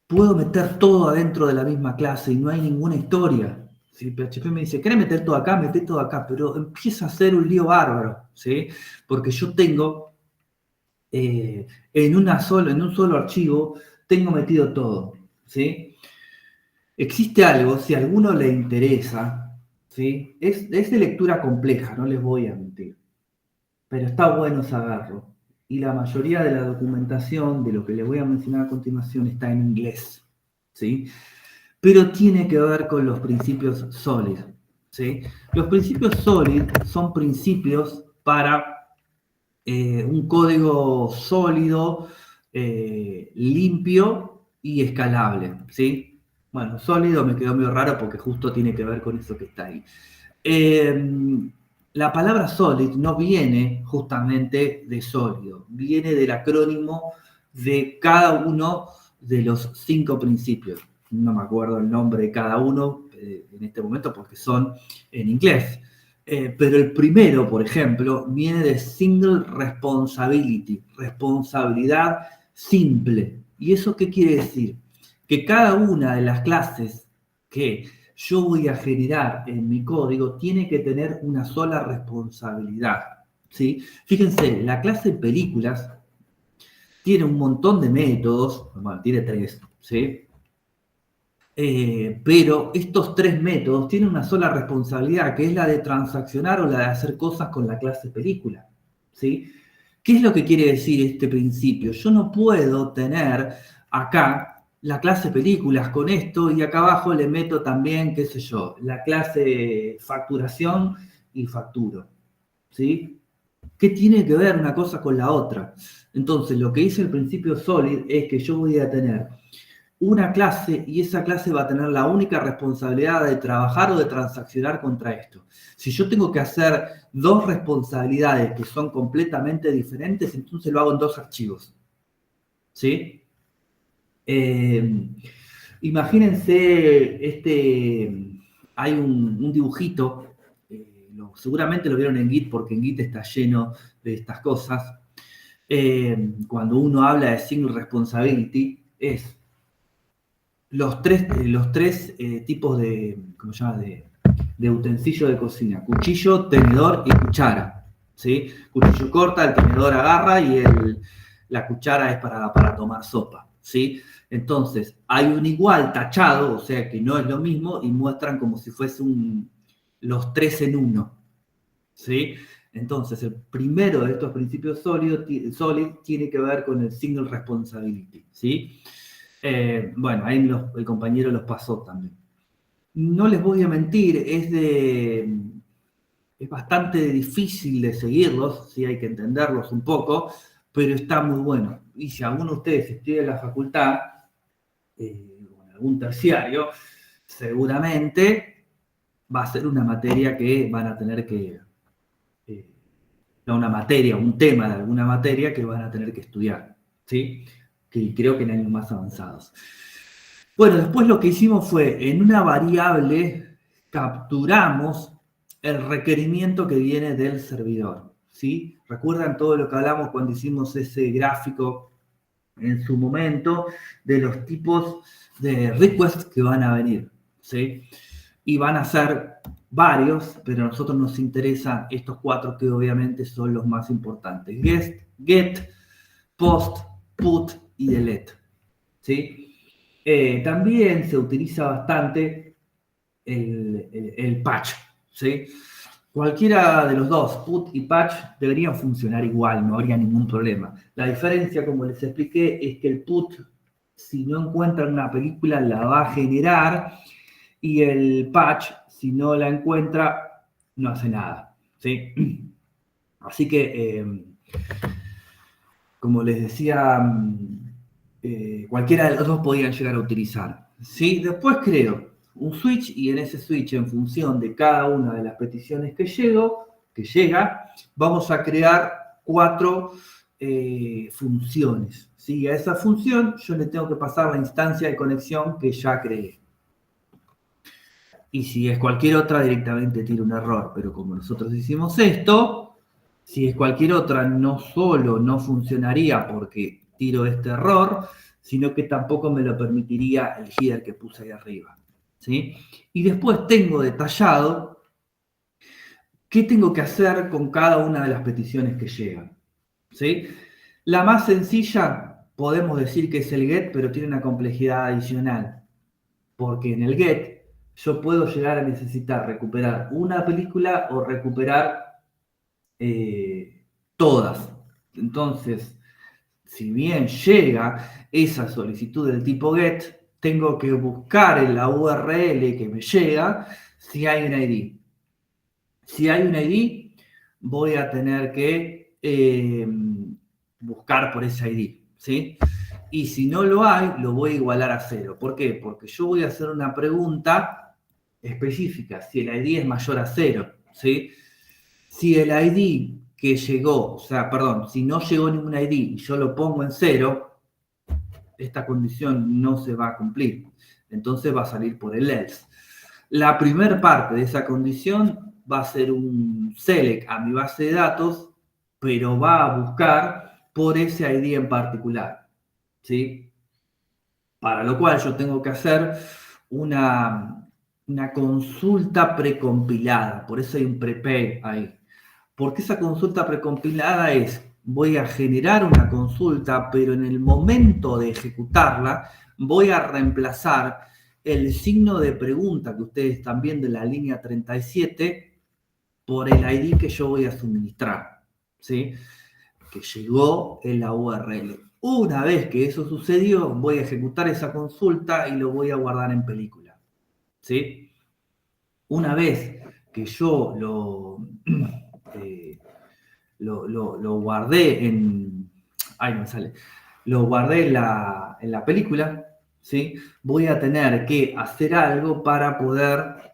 puedo meter todo adentro de la misma clase y no hay ninguna historia. Si PHP me dice, ¿querés meter todo acá? Meté todo acá, pero empieza a ser un lío bárbaro, ¿sí? Porque yo tengo, en un solo archivo, tengo metido todo, ¿sí? Existe algo, si a alguno le interesa, ¿sí? Es de lectura compleja, no les voy a mentir, pero está bueno saberlo. Y la mayoría de la documentación de lo que les voy a mencionar a continuación está en inglés, ¿sí? Pero tiene que ver con los principios SOLID, ¿sí? Los principios SOLID son principios para un código sólido, limpio y escalable, ¿sí? Bueno, sólido me quedó medio raro porque justo tiene que ver con eso que está ahí. La palabra solid no viene justamente de sólido, viene del acrónimo de cada uno de los 5 principios. No me acuerdo el nombre de cada uno en este momento porque son en inglés. Pero el primero, por ejemplo, viene de single responsibility, responsabilidad simple. ¿Y eso qué quiere decir? Que cada una de las clases que yo voy a generar en mi código tiene que tener una sola responsabilidad, ¿sí? Fíjense, la clase películas tiene un montón de métodos, bueno, tiene 3, ¿sí? Pero estos 3 métodos tienen una sola responsabilidad, que es la de transaccionar o la de hacer cosas con la clase película, ¿sí? ¿Qué es lo que quiere decir este principio? Yo no puedo tener acá la clase películas con esto y acá abajo le meto también, qué sé yo, la clase facturación y facturo, ¿sí? ¿Qué tiene que ver una cosa con la otra? Entonces, lo que dice el principio Solid es que yo voy a tener una clase y esa clase va a tener la única responsabilidad de trabajar o de transaccionar contra esto. Si yo tengo que hacer dos responsabilidades que son completamente diferentes, entonces lo hago en dos archivos, ¿sí? Imagínense, hay un dibujito, seguramente lo vieron en Git porque en Git está lleno de estas cosas. Cuando uno habla de single responsibility, es los tres tipos de, ¿cómo se llama? De utensilio de cocina: cuchillo, tenedor y cuchara, ¿sí? Cuchillo corta, el tenedor agarra y la cuchara es para tomar sopa, ¿sí? Entonces, hay un igual tachado, o sea que no es lo mismo, y muestran como si fuese los tres en uno, ¿sí? Entonces, el primero de estos principios Solid tiene que ver con el single responsibility, ¿sí? Bueno, ahí el compañero los pasó también. No les voy a mentir, es bastante difícil de seguirlos, sí, hay que entenderlos un poco, pero está muy bueno. Y si alguno de ustedes estudia en la facultad, o en algún terciario, seguramente va a ser una materia que van a tener que, no una materia, un tema de alguna materia que van a tener que estudiar, ¿sí? Que creo que en años más avanzados. Bueno, después lo que hicimos fue, en una variable, capturamos el requerimiento que viene del servidor, ¿sí? ¿Recuerdan todo lo que hablamos cuando hicimos ese gráfico en su momento de los tipos de requests que van a venir, ¿sí? Y van a ser varios, pero a nosotros nos interesan estos 4 que obviamente son los más importantes: get, post, put y delete, ¿sí? También se utiliza bastante el patch, ¿sí? Cualquiera de los dos, put y patch, deberían funcionar igual, no habría ningún problema. La diferencia, como les expliqué, es que el put, si no encuentran una película, la va a generar, y el patch, si no la encuentra, no hace nada, ¿sí? Así que, como les decía, cualquiera de los dos podían llegar a utilizar, ¿sí? Después creo un switch, y en ese switch, en función de cada una de las peticiones que llega, vamos a crear 4 funciones, ¿sí? A esa función yo le tengo que pasar la instancia de conexión que ya creé. Y si es cualquier otra, directamente tira un error. Pero como nosotros hicimos esto, si es cualquier otra, no solo no funcionaría porque tiro este error, sino que tampoco me lo permitiría el header que puse ahí arriba, ¿sí? Y después tengo detallado qué tengo que hacer con cada una de las peticiones que llegan, ¿sí? La más sencilla, podemos decir que es el get, pero tiene una complejidad adicional. Porque en el get yo puedo llegar a necesitar recuperar una película o recuperar todas. Entonces, si bien llega esa solicitud del tipo get, tengo que buscar en la URL que me llega si hay un ID. Si hay un ID, voy a tener que buscar por ese ID, ¿sí? Y si no lo hay, lo voy a igualar a 0. ¿Por qué? Porque yo voy a hacer una pregunta específica, si el ID es mayor a 0, ¿sí? Si el ID que llegó, si no llegó ningún ID y yo lo pongo en 0, esta condición no se va a cumplir. Entonces va a salir por el else. La primera parte de esa condición va a ser un select a mi base de datos, pero va a buscar por ese ID en particular, ¿sí? Para lo cual yo tengo que hacer una consulta precompilada, por eso hay un prepay ahí. Porque esa consulta precompilada voy a generar una consulta, pero en el momento de ejecutarla voy a reemplazar el signo de pregunta que ustedes están viendo en la línea 37 por el ID que yo voy a suministrar, ¿sí? Que llegó en la URL. Una vez que eso sucedió, voy a ejecutar esa consulta y lo voy a guardar en película. ¿Sí? Una vez que yo lo guardé en... Ay, no me sale. Lo guardé en la película, ¿sí? Voy a tener que hacer algo para poder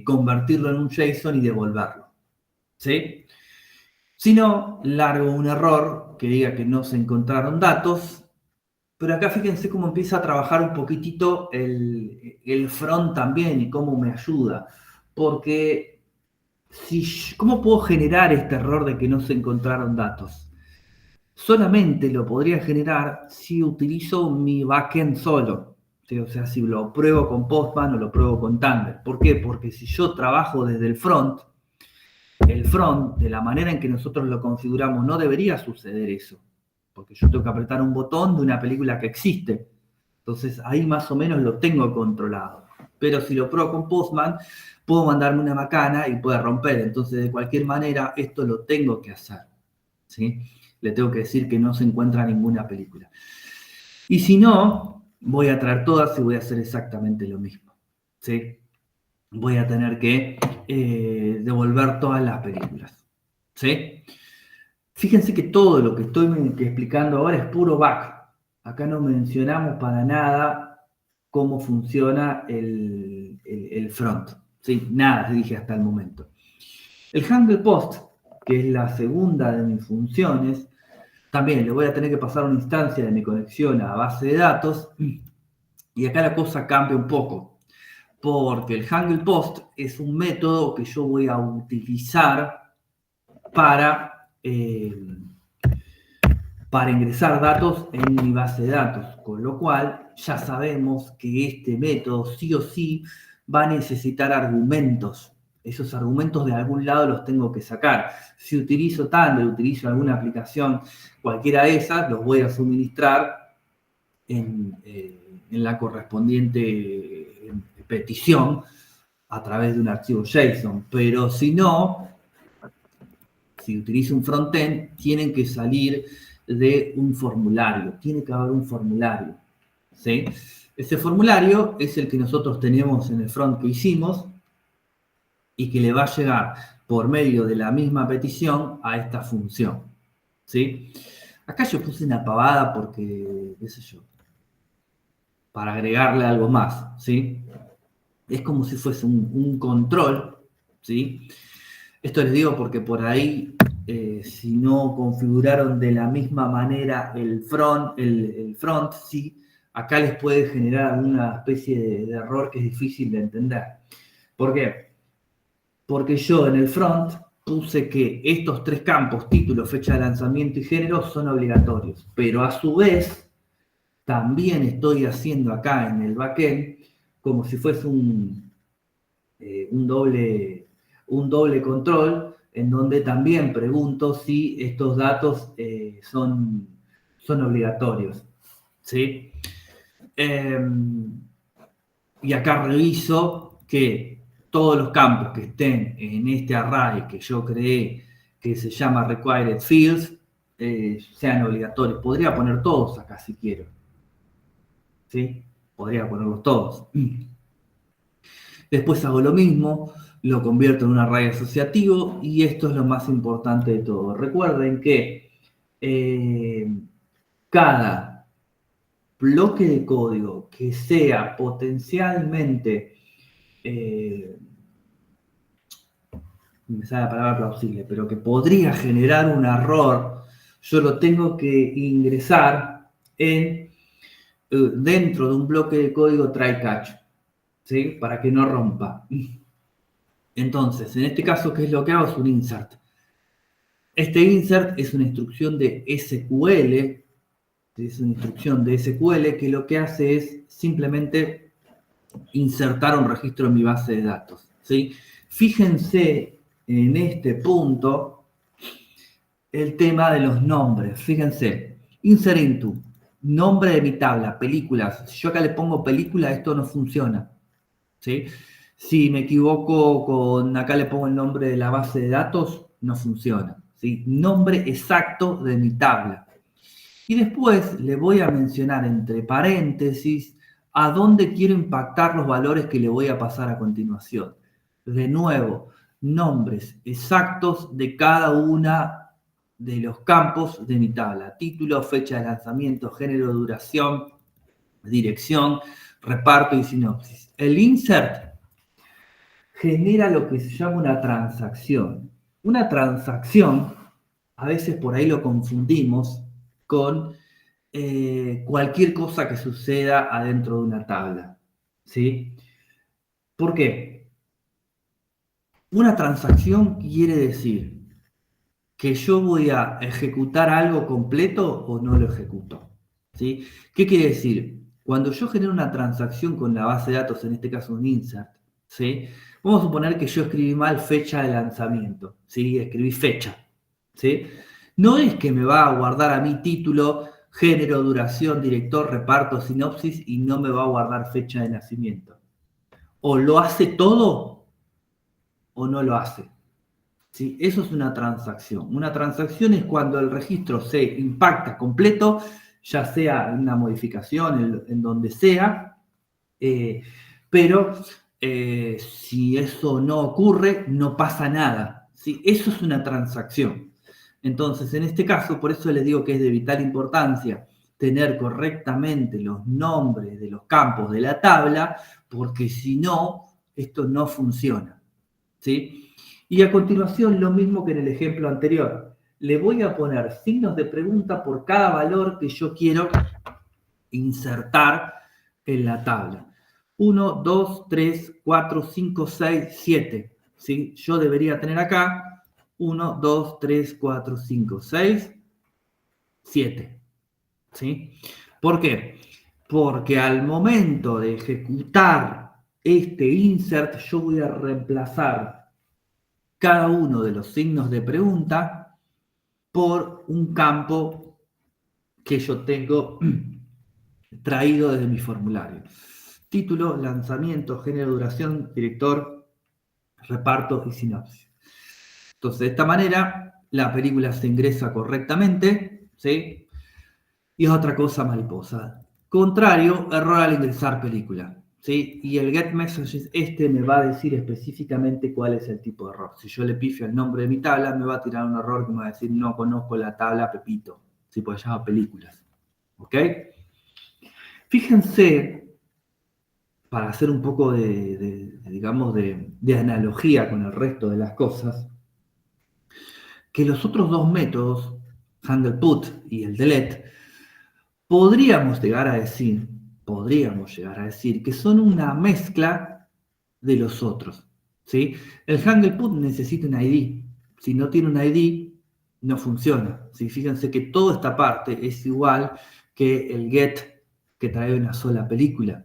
convertirlo en un JSON y devolverlo. ¿Sí? Si no, largo un error que diga que no se encontraron datos, pero acá fíjense cómo empieza a trabajar un poquitito el front también y cómo me ayuda, porque ¿cómo puedo generar este error de que no se encontraron datos? Solamente lo podría generar si utilizo mi backend solo, ¿sí? O sea, si lo pruebo con Postman o lo pruebo con Tangle. ¿Por qué? Porque si yo trabajo desde el front, de la manera en que nosotros lo configuramos, no debería suceder eso, porque yo tengo que apretar un botón de una película que existe. Entonces ahí más o menos lo tengo controlado. Pero si lo pruebo con Postman, puedo mandarme una macana y puede romper. Entonces de cualquier manera esto lo tengo que hacer, ¿sí? Le tengo que decir que no se encuentra ninguna película. Y si no, voy a traer todas y voy a hacer exactamente lo mismo, ¿sí? Voy a tener que devolver todas las películas, ¿sí? Fíjense que todo lo que estoy explicando ahora es puro back. Acá no mencionamos para nada cómo funciona el front, ¿sí? Nada, dije hasta el momento. El handle post, que es la segunda de mis funciones, también le voy a tener que pasar una instancia de mi conexión a base de datos, y acá la cosa cambia un poco, porque el handle post es un método que yo voy a utilizar para ingresar datos en mi base de datos, con lo cual ya sabemos que este método sí o sí va a necesitar argumentos. Esos argumentos de algún lado los tengo que sacar. Si utilizo Tangle, utilizo alguna aplicación, cualquiera de esas, los voy a suministrar en la correspondiente petición a través de un archivo JSON. Pero si no, si utilizo un frontend, tienen que salir de un formulario. Tiene que haber un formulario, ¿sí? Ese formulario es el que nosotros tenemos en el front que hicimos y que le va a llegar por medio de la misma petición a esta función, ¿sí? Acá yo puse una pavada porque, qué sé yo, para agregarle algo más, ¿sí? Es como si fuese un control, ¿sí? Esto les digo porque por ahí, si no configuraron de la misma manera el front, ¿sí? Acá les puede generar alguna especie de error que es difícil de entender. ¿Por qué? Porque yo en el front puse que estos tres campos, título, fecha de lanzamiento y género, son obligatorios. Pero a su vez, también estoy haciendo acá en el backend como si fuese un doble control, en donde también pregunto si estos datos son obligatorios, ¿sí? Y acá reviso que todos los campos que estén en este array que yo creé, que se llama Required Fields, sean obligatorios. Podría poner todos acá si quiero, ¿sí? Podría ponerlos todos. Después hago lo mismo, lo convierto en un array asociativo y esto es lo más importante de todo. Recuerden que cada bloque de código que sea potencialmente, me sale la palabra plausible, pero que podría generar un error, yo lo tengo que ingresar dentro de un bloque de código try-catch, ¿sí? Para que no rompa. Entonces, en este caso, ¿qué es lo que hago? Es un insert. Este insert es una instrucción de SQL, es una instrucción de SQL que lo que hace es simplemente insertar un registro en mi base de datos, ¿sí? Fíjense en este punto el tema de los nombres. Fíjense, insert into, nombre de mi tabla, películas. Si yo acá le pongo película, esto no funciona, ¿sí? Si me equivoco acá le pongo el nombre de la base de datos, no funciona, ¿sí? Nombre exacto de mi tabla. Y después le voy a mencionar entre paréntesis a dónde quiero impactar los valores que le voy a pasar a continuación. De nuevo, nombres exactos de cada una de los campos de mi tabla. Título, fecha de lanzamiento, género, duración, dirección, reparto y sinopsis. El insert genera lo que se llama una transacción. Una transacción, a veces por ahí lo confundimos con cualquier cosa que suceda adentro de una tabla, ¿sí? ¿Por qué? Una transacción quiere decir que yo voy a ejecutar algo completo o no lo ejecuto, ¿sí? ¿Qué quiere decir? Cuando yo genero una transacción con la base de datos, en este caso un insert, ¿sí? Vamos a suponer que yo escribí mal fecha de lanzamiento, ¿sí? Escribí fecha, ¿sí? No es que me va a guardar a mí título, género, duración, director, reparto, sinopsis y no me va a guardar fecha de nacimiento. O lo hace todo o no lo hace. ¿Sí? Eso es una transacción. Una transacción es cuando el registro se impacta completo, ya sea en una modificación, en donde sea, pero si eso no ocurre, no pasa nada. ¿Sí? Eso es una transacción. Entonces, en este caso, por eso les digo que es de vital importancia tener correctamente los nombres de los campos de la tabla, porque si no, esto no funciona. ¿Sí? Y a continuación, lo mismo que en el ejemplo anterior. Le voy a poner signos de pregunta por cada valor que yo quiero insertar en la tabla. 1, 2, 3, 4, 5, 6, 7. ¿Sí? Yo debería tener acá 1, 2, 3, 4, 5, 6, 7. ¿Sí? ¿Por qué? Porque al momento de ejecutar este insert, yo voy a reemplazar cada uno de los signos de pregunta por un campo que yo tengo traído desde mi formulario. Título, lanzamiento, género, duración, director, reparto y sinopsis. Entonces, de esta manera, la película se ingresa correctamente, ¿sí? Y es otra cosa mariposa. Contrario, error al ingresar película, ¿sí? Y el get messages me va a decir específicamente cuál es el tipo de error. Si yo le pifio el nombre de mi tabla, me va a tirar un error que me va a decir no conozco la tabla Pepito, ¿sí? Porque se llama películas, ¿ok? Fíjense, para hacer un poco de analogía con el resto de las cosas, que los otros dos métodos, handle put y el delete, podríamos llegar a decir que son una mezcla de los otros, ¿sí? El handle put necesita un ID. Si no tiene un ID, no funciona, ¿sí? Fíjense que toda esta parte es igual que el get que trae una sola película,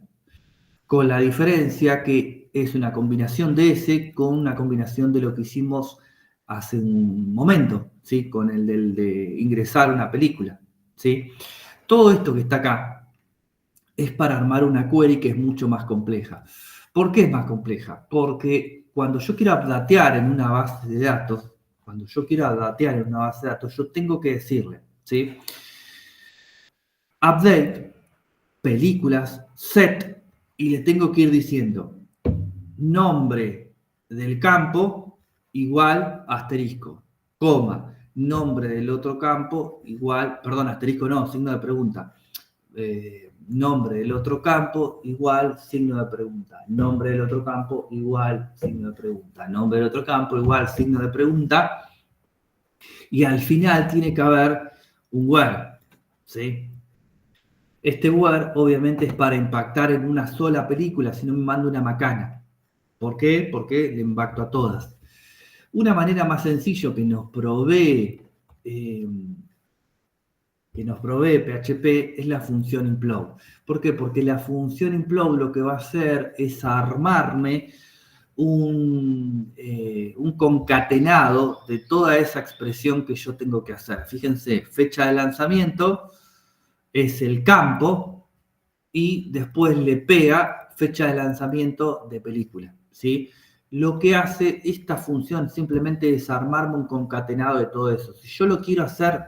con la diferencia que es una combinación de ese con una combinación de lo que hicimos hace un momento, ¿sí? Con el de ingresar una película, ¿sí? Todo esto que está acá es para armar una query que es mucho más compleja. ¿Por qué es más compleja? Porque cuando yo quiero updatear en una base de datos, yo tengo que decirle, ¿sí? Update, películas, set, y le tengo que ir diciendo nombre del campo igual asterisco, coma, nombre del otro campo igual, perdón, asterisco no, signo de pregunta. Nombre del otro campo igual signo de pregunta. Nombre del otro campo igual signo de pregunta. Nombre del otro campo igual signo de pregunta. Y al final tiene que haber un where, ¿sí? Este where obviamente es para impactar en una sola película, si no me mando una macana. ¿Por qué? Porque le impacto a todas. Una manera más sencilla que nos provee PHP es la función implode. ¿Por qué? Porque la función implode lo que va a hacer es armarme un concatenado de toda esa expresión que yo tengo que hacer. Fíjense, fecha de lanzamiento es el campo y después le pega fecha de lanzamiento de película, ¿sí? Lo que hace esta función simplemente es armarme un concatenado de todo eso. Si yo lo quiero hacer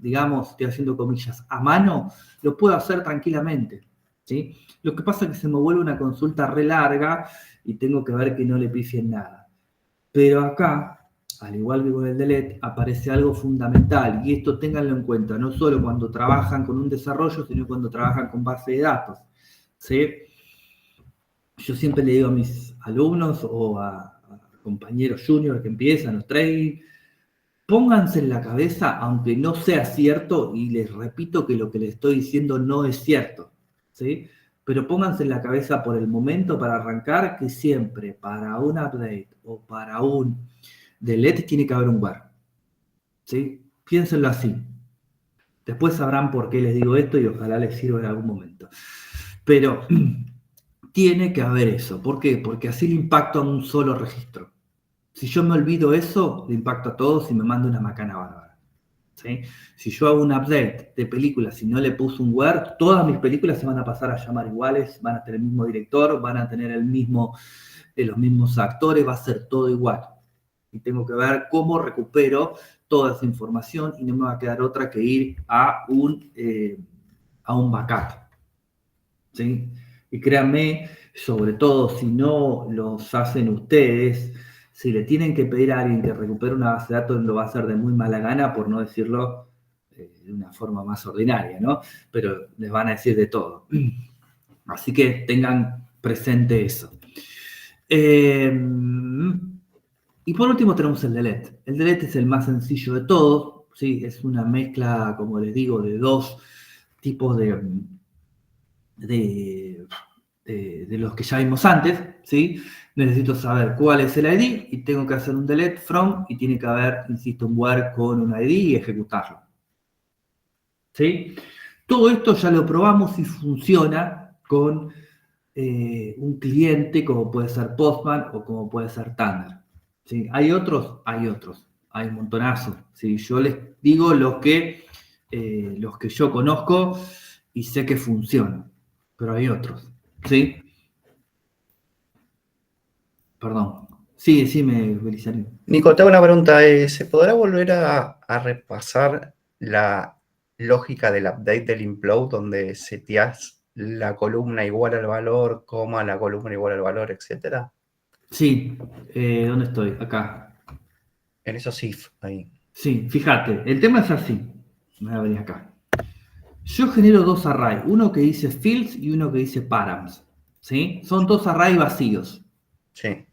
digamos, estoy haciendo comillas, a mano, lo puedo hacer tranquilamente, ¿sí? Lo que pasa es que se me vuelve una consulta re larga y tengo que ver que no le pifien nada. Pero acá, al igual que con el delete, aparece algo fundamental, y esto ténganlo en cuenta, no solo cuando trabajan con un desarrollo, sino cuando trabajan con base de datos, ¿sí? Yo siempre le digo a mis alumnos o a compañeros juniors que empiezan, los training, pónganse en la cabeza, aunque no sea cierto, y les repito que lo que les estoy diciendo no es cierto, ¿sí? Pero pónganse en la cabeza por el momento para arrancar que siempre para un update o para un delete tiene que haber un where, ¿sí? Piénsenlo así. Después sabrán por qué les digo esto y ojalá les sirva en algún momento. Pero tiene que haber eso. ¿Por qué? Porque así le impacto a un solo registro. Si yo me olvido eso, le impacto a todos y me mando una macana bárbara, ¿sí? Si yo hago un update de películas y no le puse un where, todas mis películas se van a pasar a llamar iguales, van a tener el mismo director, van a tener los mismos actores, va a ser todo igual. Y tengo que ver cómo recupero toda esa información y no me va a quedar otra que ir a un backup, ¿sí? Y créanme, sobre todo si no los hacen ustedes, si le tienen que pedir a alguien que recupere una base de datos, lo va a hacer de muy mala gana, por no decirlo de una forma más ordinaria, ¿no? Pero les van a decir de todo. Así que tengan presente eso. Y por último tenemos el delete. El delete es el más sencillo de todos, ¿sí? Es una mezcla, como les digo, de dos tipos de los que ya vimos antes, ¿sí? Necesito saber cuál es el ID y tengo que hacer un delete from y tiene que haber, insisto, un where con un ID y ejecutarlo, ¿sí? Todo esto ya lo probamos y funciona con un cliente como puede ser Postman o como puede ser Thunder, ¿sí? ¿Hay otros? Hay otros, hay un montonazo, ¿sí? Yo les digo los que yo conozco y sé que funcionan, pero hay otros, ¿sí? Perdón. Sí, decime, Belisario. Nico, te hago una pregunta. ¿Se podrá volver a repasar la lógica del update del implode donde seteás la columna igual al valor, coma, la columna igual al valor, etcétera? Sí. ¿Dónde estoy? Acá. En esos if, ahí. Sí, fíjate. El tema es así. Me voy a venir acá. Yo genero dos arrays. Uno que dice fields y uno que dice params, ¿sí? Son dos arrays vacíos. Sí.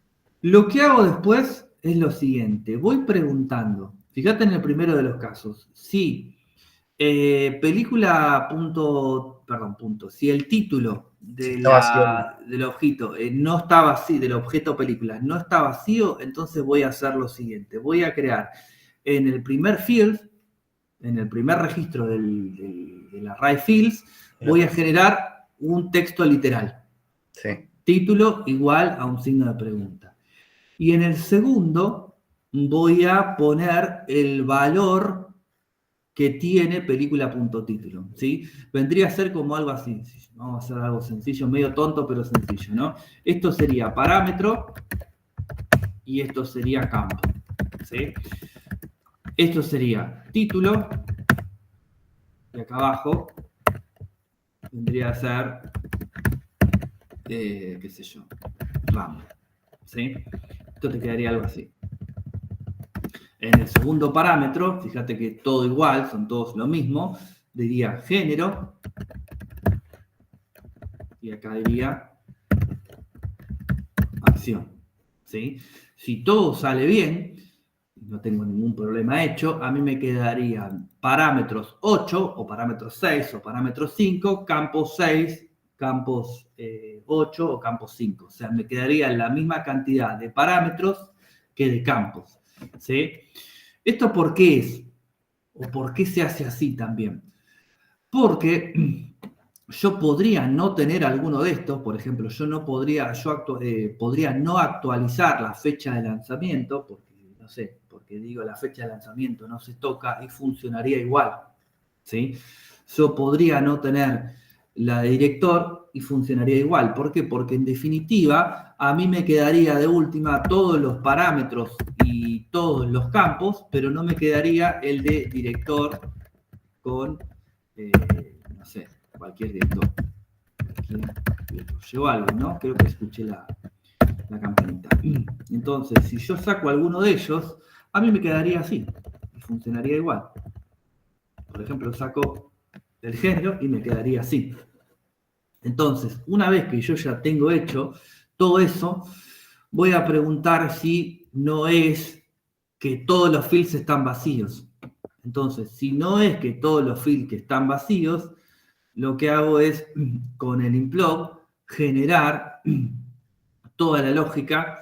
Lo que hago después es lo siguiente. Voy preguntando. Fíjate en el primero de los casos. Si si el título del objeto no está vacío, del objeto película no está vacío, entonces voy a hacer lo siguiente. Voy a crear en el primer field, en el primer registro del array fields, voy a generar un texto literal. Sí. Título igual a un signo de pregunta. Y en el segundo voy a poner el valor que tiene película.título, ¿sí? Vendría a ser como algo así. Vamos a hacer algo sencillo, medio tonto, pero sencillo, ¿no? Esto sería parámetro y esto sería campo, ¿sí? Esto sería título y acá abajo vendría a ser, qué sé yo, RAM, ¿sí? Esto te quedaría algo así. En el segundo parámetro, fíjate que todo igual, son todos lo mismo, diría género, y acá diría acción, ¿sí? Si todo sale bien, no tengo ningún problema hecho, a mí me quedarían parámetros 8, o parámetros 6, o parámetros 5, campos 6, campos 8 o campos 5. O sea, me quedaría la misma cantidad de parámetros que de campos, ¿sí? ¿Esto por qué es? ¿O por qué se hace así también? Porque yo podría no tener alguno de estos, por ejemplo, podría no actualizar la fecha de lanzamiento, porque digo la fecha de lanzamiento no se toca y funcionaría igual, ¿sí? Yo podría no tener la de director y funcionaría igual. ¿Por qué? Porque en definitiva a mí me quedaría de última todos los parámetros y todos los campos, pero no me quedaría el de director con, no sé, cualquier director. Llegó algo, ¿no? Creo que escuché la campanita. Entonces, si yo saco alguno de ellos, a mí me quedaría así, y funcionaría igual. Por ejemplo, saco el género y me quedaría así. Entonces, una vez que yo ya tengo hecho todo eso, voy a preguntar si no es que todos los fields están vacíos. Entonces, si no es que todos los fields que están vacíos, lo que hago es, con el implode, generar toda la lógica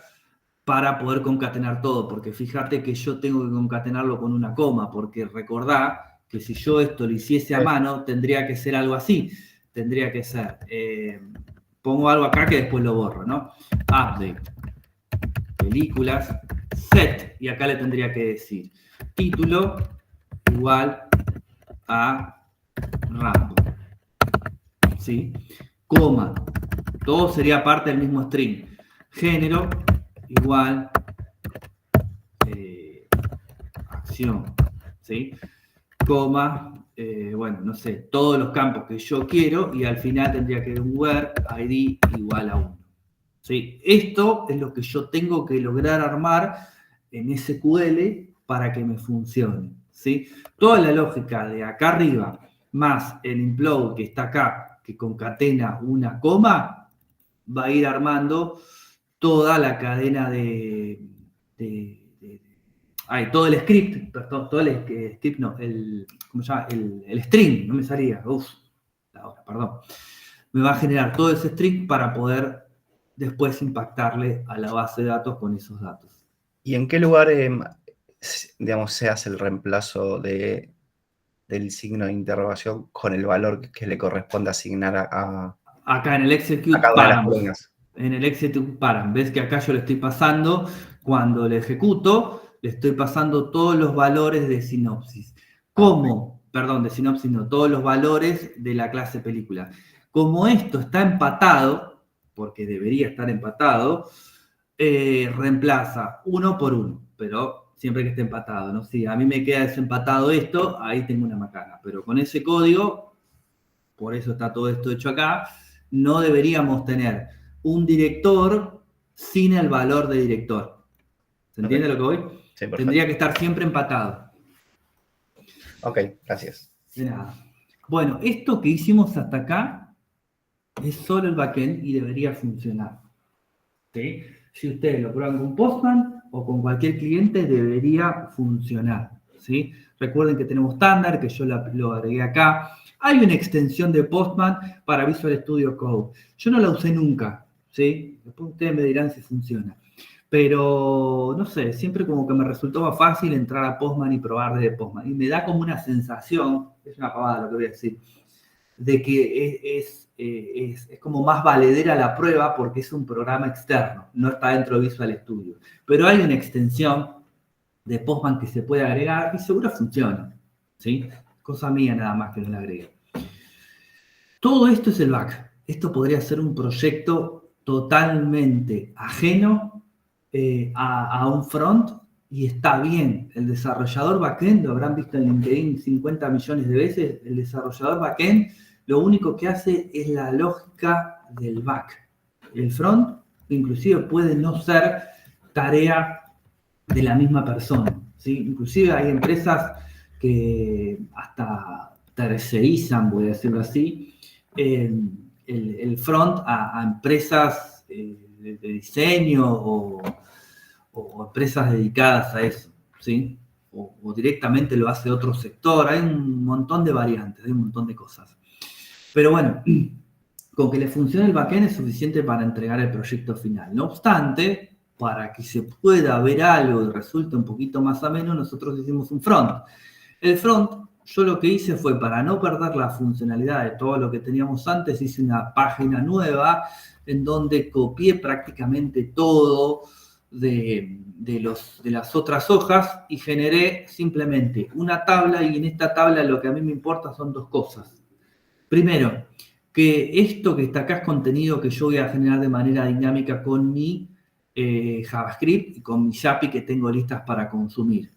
para poder concatenar todo, porque fíjate que yo tengo que concatenarlo con una coma, porque recordá que si yo esto lo hiciese a mano, tendría que ser algo así, tendría que ser, pongo algo acá que después lo borro, ¿no? Update, películas, set, y acá le tendría que decir título igual a Rambo, ¿sí? Coma, todo sería parte del mismo string, género igual acción, ¿sí? Coma, bueno, no sé, todos los campos que yo quiero, y al final tendría que ser un where id igual a 1. ¿Sí? Esto es lo que yo tengo que lograr armar en SQL para que me funcione, ¿sí? Toda la lógica de acá arriba, más el implode que está acá, que concatena una coma, va a ir armando toda la cadena todo el script, perdón, todo el script, no, ¿cómo se llama? El string, no me salía, perdón. Me va a generar todo ese string para poder después impactarle a la base de datos con esos datos. ¿Y en qué lugar, digamos, se hace el reemplazo del signo de interrogación con el valor que le corresponde asignar a acá en el execute cada una de las param. columnas? En el execute param. Ves que acá yo le estoy pasando, cuando le ejecuto, le estoy pasando todos los valores de sinopsis. ¿Cómo? Perdón, de sinopsis no, todos los valores de la clase película. Como esto está empatado, porque debería estar empatado, reemplaza uno por uno, pero siempre que esté empatado, ¿no? Si a mí me queda desempatado esto, ahí tengo una macana, pero con ese código, por eso está todo esto hecho acá, no deberíamos tener un director sin el valor de director. ¿Se entiende lo que voy? Sí, perfecto. Tendría que estar siempre empatado. Ok, gracias. De nada. Bueno, esto que hicimos hasta acá es solo el backend y debería funcionar. ¿Sí? Si ustedes lo prueban con Postman o con cualquier cliente, debería funcionar. ¿Sí? Recuerden que tenemos estándar, que yo lo agregué acá. Hay una extensión de Postman para Visual Studio Code. Yo no la usé nunca. ¿Sí? Después ustedes me dirán si funciona. Pero, no sé, siempre como que me resultó más fácil entrar a Postman y probar desde Postman. Y me da como una sensación, es una pavada lo que voy a decir, de que es como más valedera la prueba porque es un programa externo, no está dentro de Visual Studio. Pero hay una extensión de Postman que se puede agregar y seguro funciona, ¿sí? Cosa mía nada más que no la agregue. Todo esto es el back. Esto podría ser un proyecto totalmente ajeno a un front y está bien. El desarrollador backend, lo habrán visto en LinkedIn 50 millones de veces, el desarrollador backend lo único que hace es la lógica del back. El front inclusive puede no ser tarea de la misma persona, ¿sí? Inclusive hay empresas que hasta tercerizan, voy a decirlo así, el front a empresas de diseño o empresas dedicadas a eso, ¿sí? O directamente lo hace otro sector. Hay un montón de variantes, hay un montón de cosas. Pero bueno, con que le funcione el backend es suficiente para entregar el proyecto final. No obstante, para que se pueda ver algo y resulte un poquito más ameno, nosotros hicimos un front. El front, yo lo que hice fue, para no perder la funcionalidad de todo lo que teníamos antes, hice una página nueva en donde copié prácticamente todo de las otras hojas y generé simplemente una tabla, y en esta tabla lo que a mí me importa son dos cosas. Primero, que esto que está acá es contenido que yo voy a generar de manera dinámica con mi JavaScript y con mis API que tengo listas para consumir.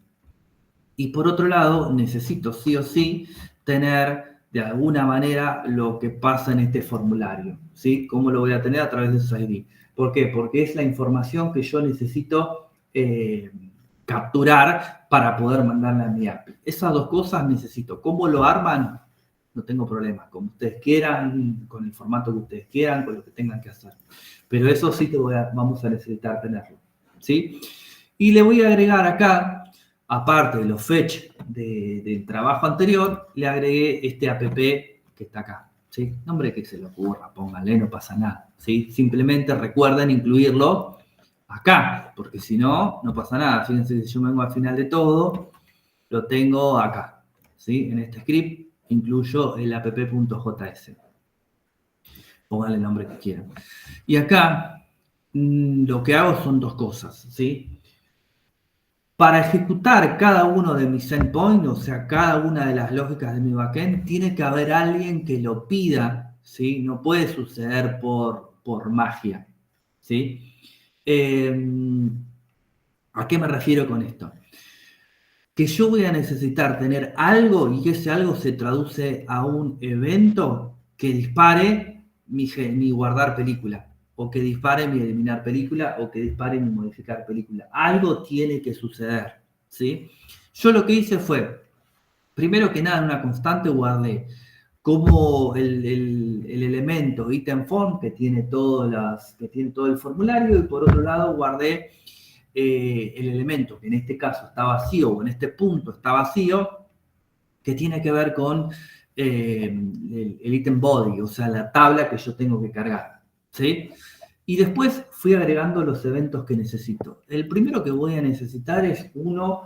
Y por otro lado, necesito sí o sí tener de alguna manera lo que pasa en este formulario, ¿sí? ¿Cómo lo voy a tener? A través de su ID. ¿Por qué? Porque es la información que yo necesito capturar para poder mandarla a mi API. Esas dos cosas necesito. ¿Cómo lo arman? No tengo problema. Como ustedes quieran, con el formato que ustedes quieran, con lo que tengan que hacer. Pero eso sí vamos a necesitar tenerlo, ¿sí? Y le voy a agregar acá, aparte de los fetch del trabajo anterior, le agregué este app que está acá, ¿sí? Nombre que se le ocurra, pónganle, no pasa nada, ¿sí? Simplemente recuerden incluirlo acá, porque si no, no pasa nada. Fíjense que si yo vengo al final de todo, lo tengo acá, ¿sí? En este script incluyo el app.js. Pónganle el nombre que quieran. Y acá lo que hago son dos cosas, ¿sí? Para ejecutar cada uno de mis endpoints, o sea, cada una de las lógicas de mi backend, tiene que haber alguien que lo pida, ¿sí? No puede suceder por magia, ¿sí? ¿A qué me refiero con esto? Que yo voy a necesitar tener algo y que ese algo se traduce a un evento que dispare mi guardar película, o que dispare mi eliminar película, o que dispare mi modificar película. Algo tiene que suceder, ¿sí? Yo lo que hice fue, primero que nada, en una constante guardé como el elemento item form que tiene todo el formulario, y por otro lado guardé el elemento que en este caso está vacío, o en este punto está vacío, que tiene que ver con el item body, o sea, la tabla que yo tengo que cargar, ¿sí? Y después fui agregando los eventos que necesito. El primero que voy a necesitar es uno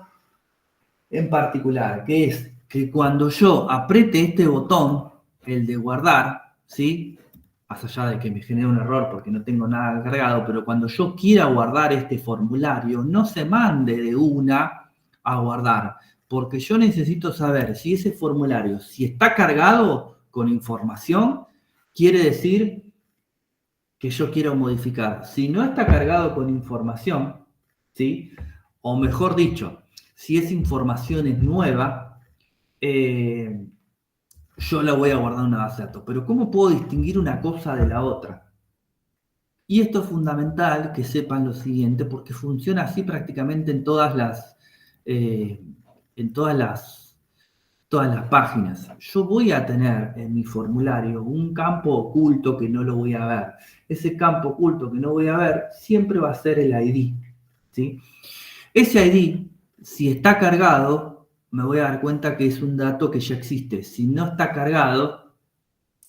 en particular, que es que cuando yo apriete este botón, el de guardar, ¿sí? Más allá de que me genere un error porque no tengo nada cargado, pero cuando yo quiera guardar este formulario, no se mande de una a guardar, porque yo necesito saber si ese formulario, si está cargado con información, quiere decir que yo quiero modificar. Si no está cargado con información, ¿sí? O mejor dicho, si esa información es nueva, yo la voy a guardar en una base de datos. Pero ¿cómo puedo distinguir una cosa de la otra? Y esto es fundamental que sepan lo siguiente, porque funciona así prácticamente en todas las páginas. Yo voy a tener en mi formulario un campo oculto que no lo voy a ver. Ese campo oculto que no voy a ver siempre va a ser el ID, ¿sí? Ese ID, si está cargado, me voy a dar cuenta que es un dato que ya existe. Si no está cargado,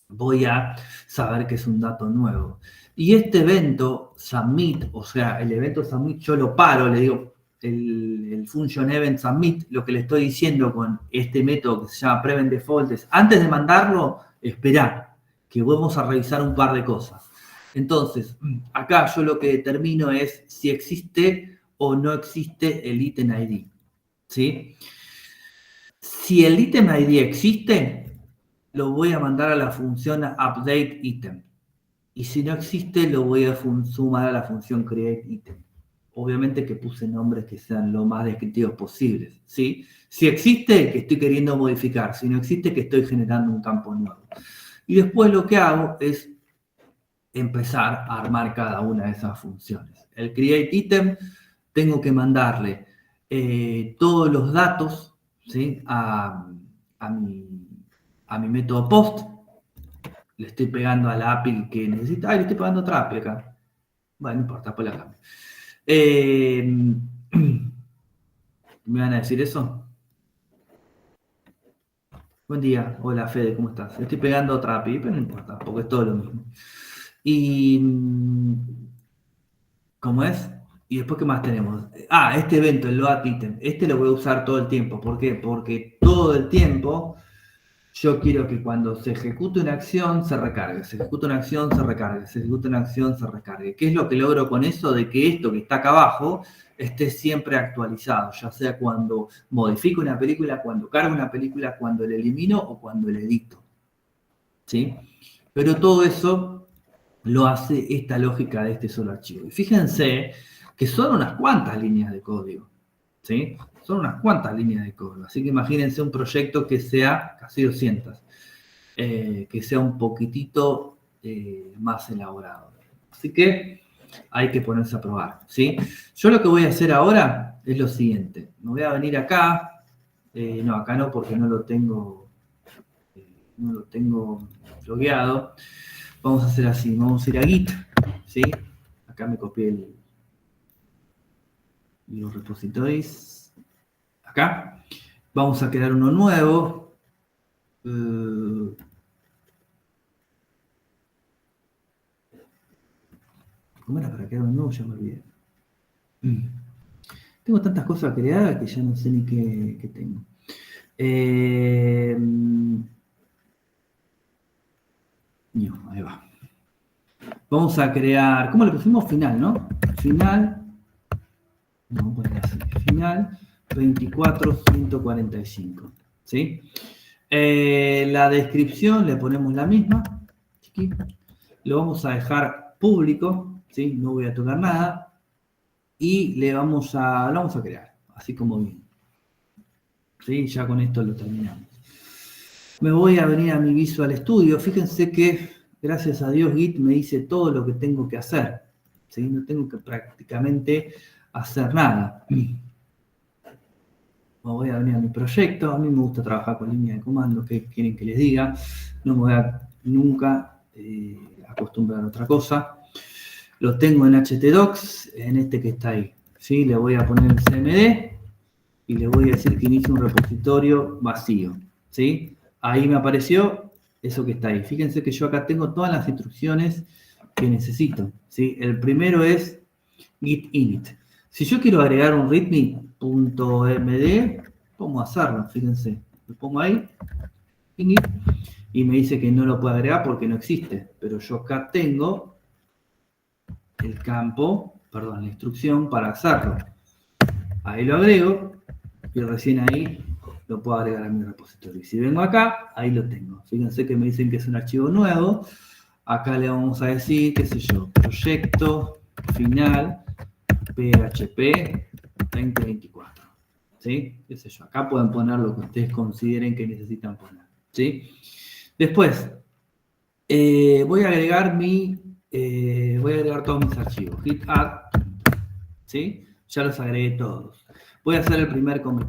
voy a saber que es un dato nuevo. Y este evento submit, o sea, el evento submit, yo lo paro, le digo el function event submit, lo que le estoy diciendo con este método que se llama prevent default es, antes de mandarlo, esperá, que vamos a revisar un par de cosas. Entonces, acá yo lo que determino es si existe o no existe el item ID, ¿sí? Si el item ID existe, lo voy a mandar a la función update item. Y si no existe, lo voy a sumar a la función create item. Obviamente que puse nombres que sean lo más descriptivos posibles, ¿sí? Si existe, que estoy queriendo modificar. Si no existe, que estoy generando un campo nuevo. Y después lo que hago es empezar a armar cada una de esas funciones. El create item, tengo que mandarle todos los datos, ¿sí? a mi método post. Le estoy pegando a la API que necesita. Le estoy pegando otra API acá. Bueno, no importa, pues la cambio. ¿Me van a decir eso? Buen día. Hola, Fede, ¿cómo estás? Le estoy pegando otra API, pero no importa, porque es todo lo mismo. Y... ¿cómo es? Y después, ¿qué más tenemos? Este evento, el load item. Este lo voy a usar todo el tiempo. ¿Por qué? Porque todo el tiempo yo quiero que cuando se ejecute una acción, se recargue. Se ejecuta una acción, se recargue. Se ejecuta una acción, se recargue. ¿Qué es lo que logro con eso? De que esto que está acá abajo esté siempre actualizado. Ya sea cuando modifico una película, cuando cargo una película, cuando la elimino o cuando la edito, ¿sí? Pero todo eso lo hace esta lógica de este solo archivo. Y fíjense que son unas cuantas líneas de código, ¿sí? Son unas cuantas líneas de código, así que imagínense un proyecto que sea casi 200, que sea un poquitito más elaborado. Así que hay que ponerse a probar, ¿sí? Yo lo que voy a hacer ahora es lo siguiente. Me voy a venir acá. No, acá no, porque no lo tengo logueado. Vamos a hacer así. Vamos a ir a Git, ¿sí? Acá me copié los repositorios. Acá. Vamos a crear uno nuevo. ¿Cómo era para crear uno nuevo? Ya me olvidé. Tengo tantas cosas creadas que ya no sé ni qué tengo. Ahí va. Vamos a crear, ¿cómo le pusimos? Final, ¿no? Final, vamos a poner así, final 24145, ¿sí? La descripción le ponemos la misma, aquí. Lo vamos a dejar público, ¿sí? No voy a tocar nada. Y lo vamos a crear, así como viene. ¿Sí? Ya con esto lo terminamos. Me voy a venir a mi Visual Studio. Fíjense que, gracias a Dios, Git me dice todo lo que tengo que hacer. ¿Sí? No tengo que prácticamente hacer nada. Me voy a venir a mi proyecto. A mí me gusta trabajar con línea de comando. ¿Qué quieren que les diga? No me voy a nunca acostumbrar a otra cosa. Lo tengo en htdocs, en este que está ahí. ¿Sí? Le voy a poner el cmd y le voy a decir que inicie un repositorio vacío. ¿Sí? Ahí me apareció eso que está ahí. Fíjense que yo acá tengo todas las instrucciones que necesito. ¿Sí? El primero es git init. Si yo quiero agregar un readme.md, ¿cómo hacerlo? Fíjense. Lo pongo ahí, init, y me dice que no lo puedo agregar porque no existe. Pero yo acá tengo el campo, perdón, la instrucción para hacerlo. Ahí lo agrego y recién ahí lo puedo agregar a mi repositorio. Y si vengo acá, ahí lo tengo. Fíjense que me dicen que es un archivo nuevo. Acá le vamos a decir, qué sé yo, proyecto final PHP 2024. ¿Sí? Qué sé yo. Acá pueden poner lo que ustedes consideren que necesitan poner. ¿Sí? Después, voy a agregar todos mis archivos. Git add, ¿sí? Ya los agregué todos. Voy a hacer el primer commit.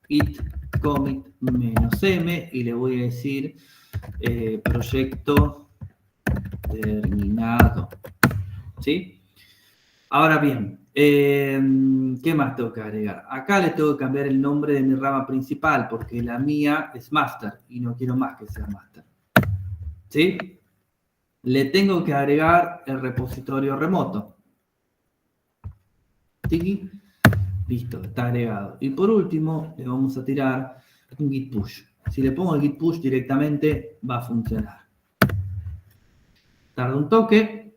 Git commit -m y le voy a decir proyecto terminado. ¿Sí? Ahora bien, ¿qué más tengo que agregar? Acá le tengo que cambiar el nombre de mi rama principal porque la mía es master y no quiero más que sea master. ¿Sí? Le tengo que agregar el repositorio remoto. Tiki. Listo, está agregado. Y por último, le vamos a tirar un git push. Si le pongo el git push directamente, va a funcionar. Tarda un toque.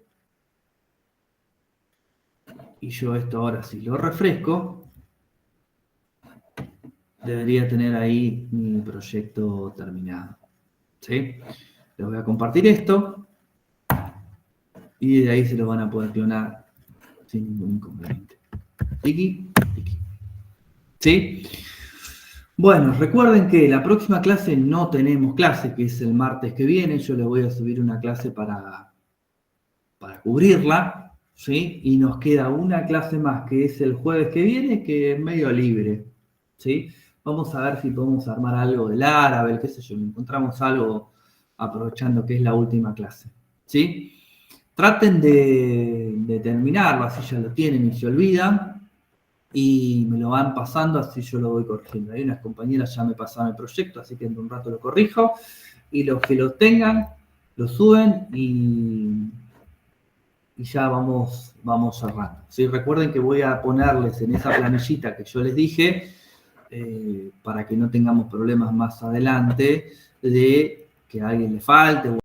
Y yo esto ahora, si lo refresco, debería tener ahí mi proyecto terminado. ¿Sí? Les voy a compartir esto. Y de ahí se lo van a poder clonar sin ningún inconveniente. Tiki, tiki. ¿Sí? Bueno, recuerden que la próxima clase no tenemos clase, que es el martes que viene. Yo les voy a subir una clase para cubrirla, ¿sí? Y nos queda una clase más, que es el jueves que viene, que es medio libre, ¿sí? Vamos a ver si podemos armar algo del árabe, qué sé yo, encontramos algo aprovechando que es la última clase, ¿sí? Traten de terminarlo, así ya lo tienen y se olvidan, y me lo van pasando, así yo lo voy corrigiendo. Hay unas compañeras ya me pasaron el proyecto, así que en un rato lo corrijo, y los que lo tengan, lo suben y ya vamos cerrando. ¿Sí? Recuerden que voy a ponerles en esa planillita que yo les dije, para que no tengamos problemas más adelante de que a alguien le falte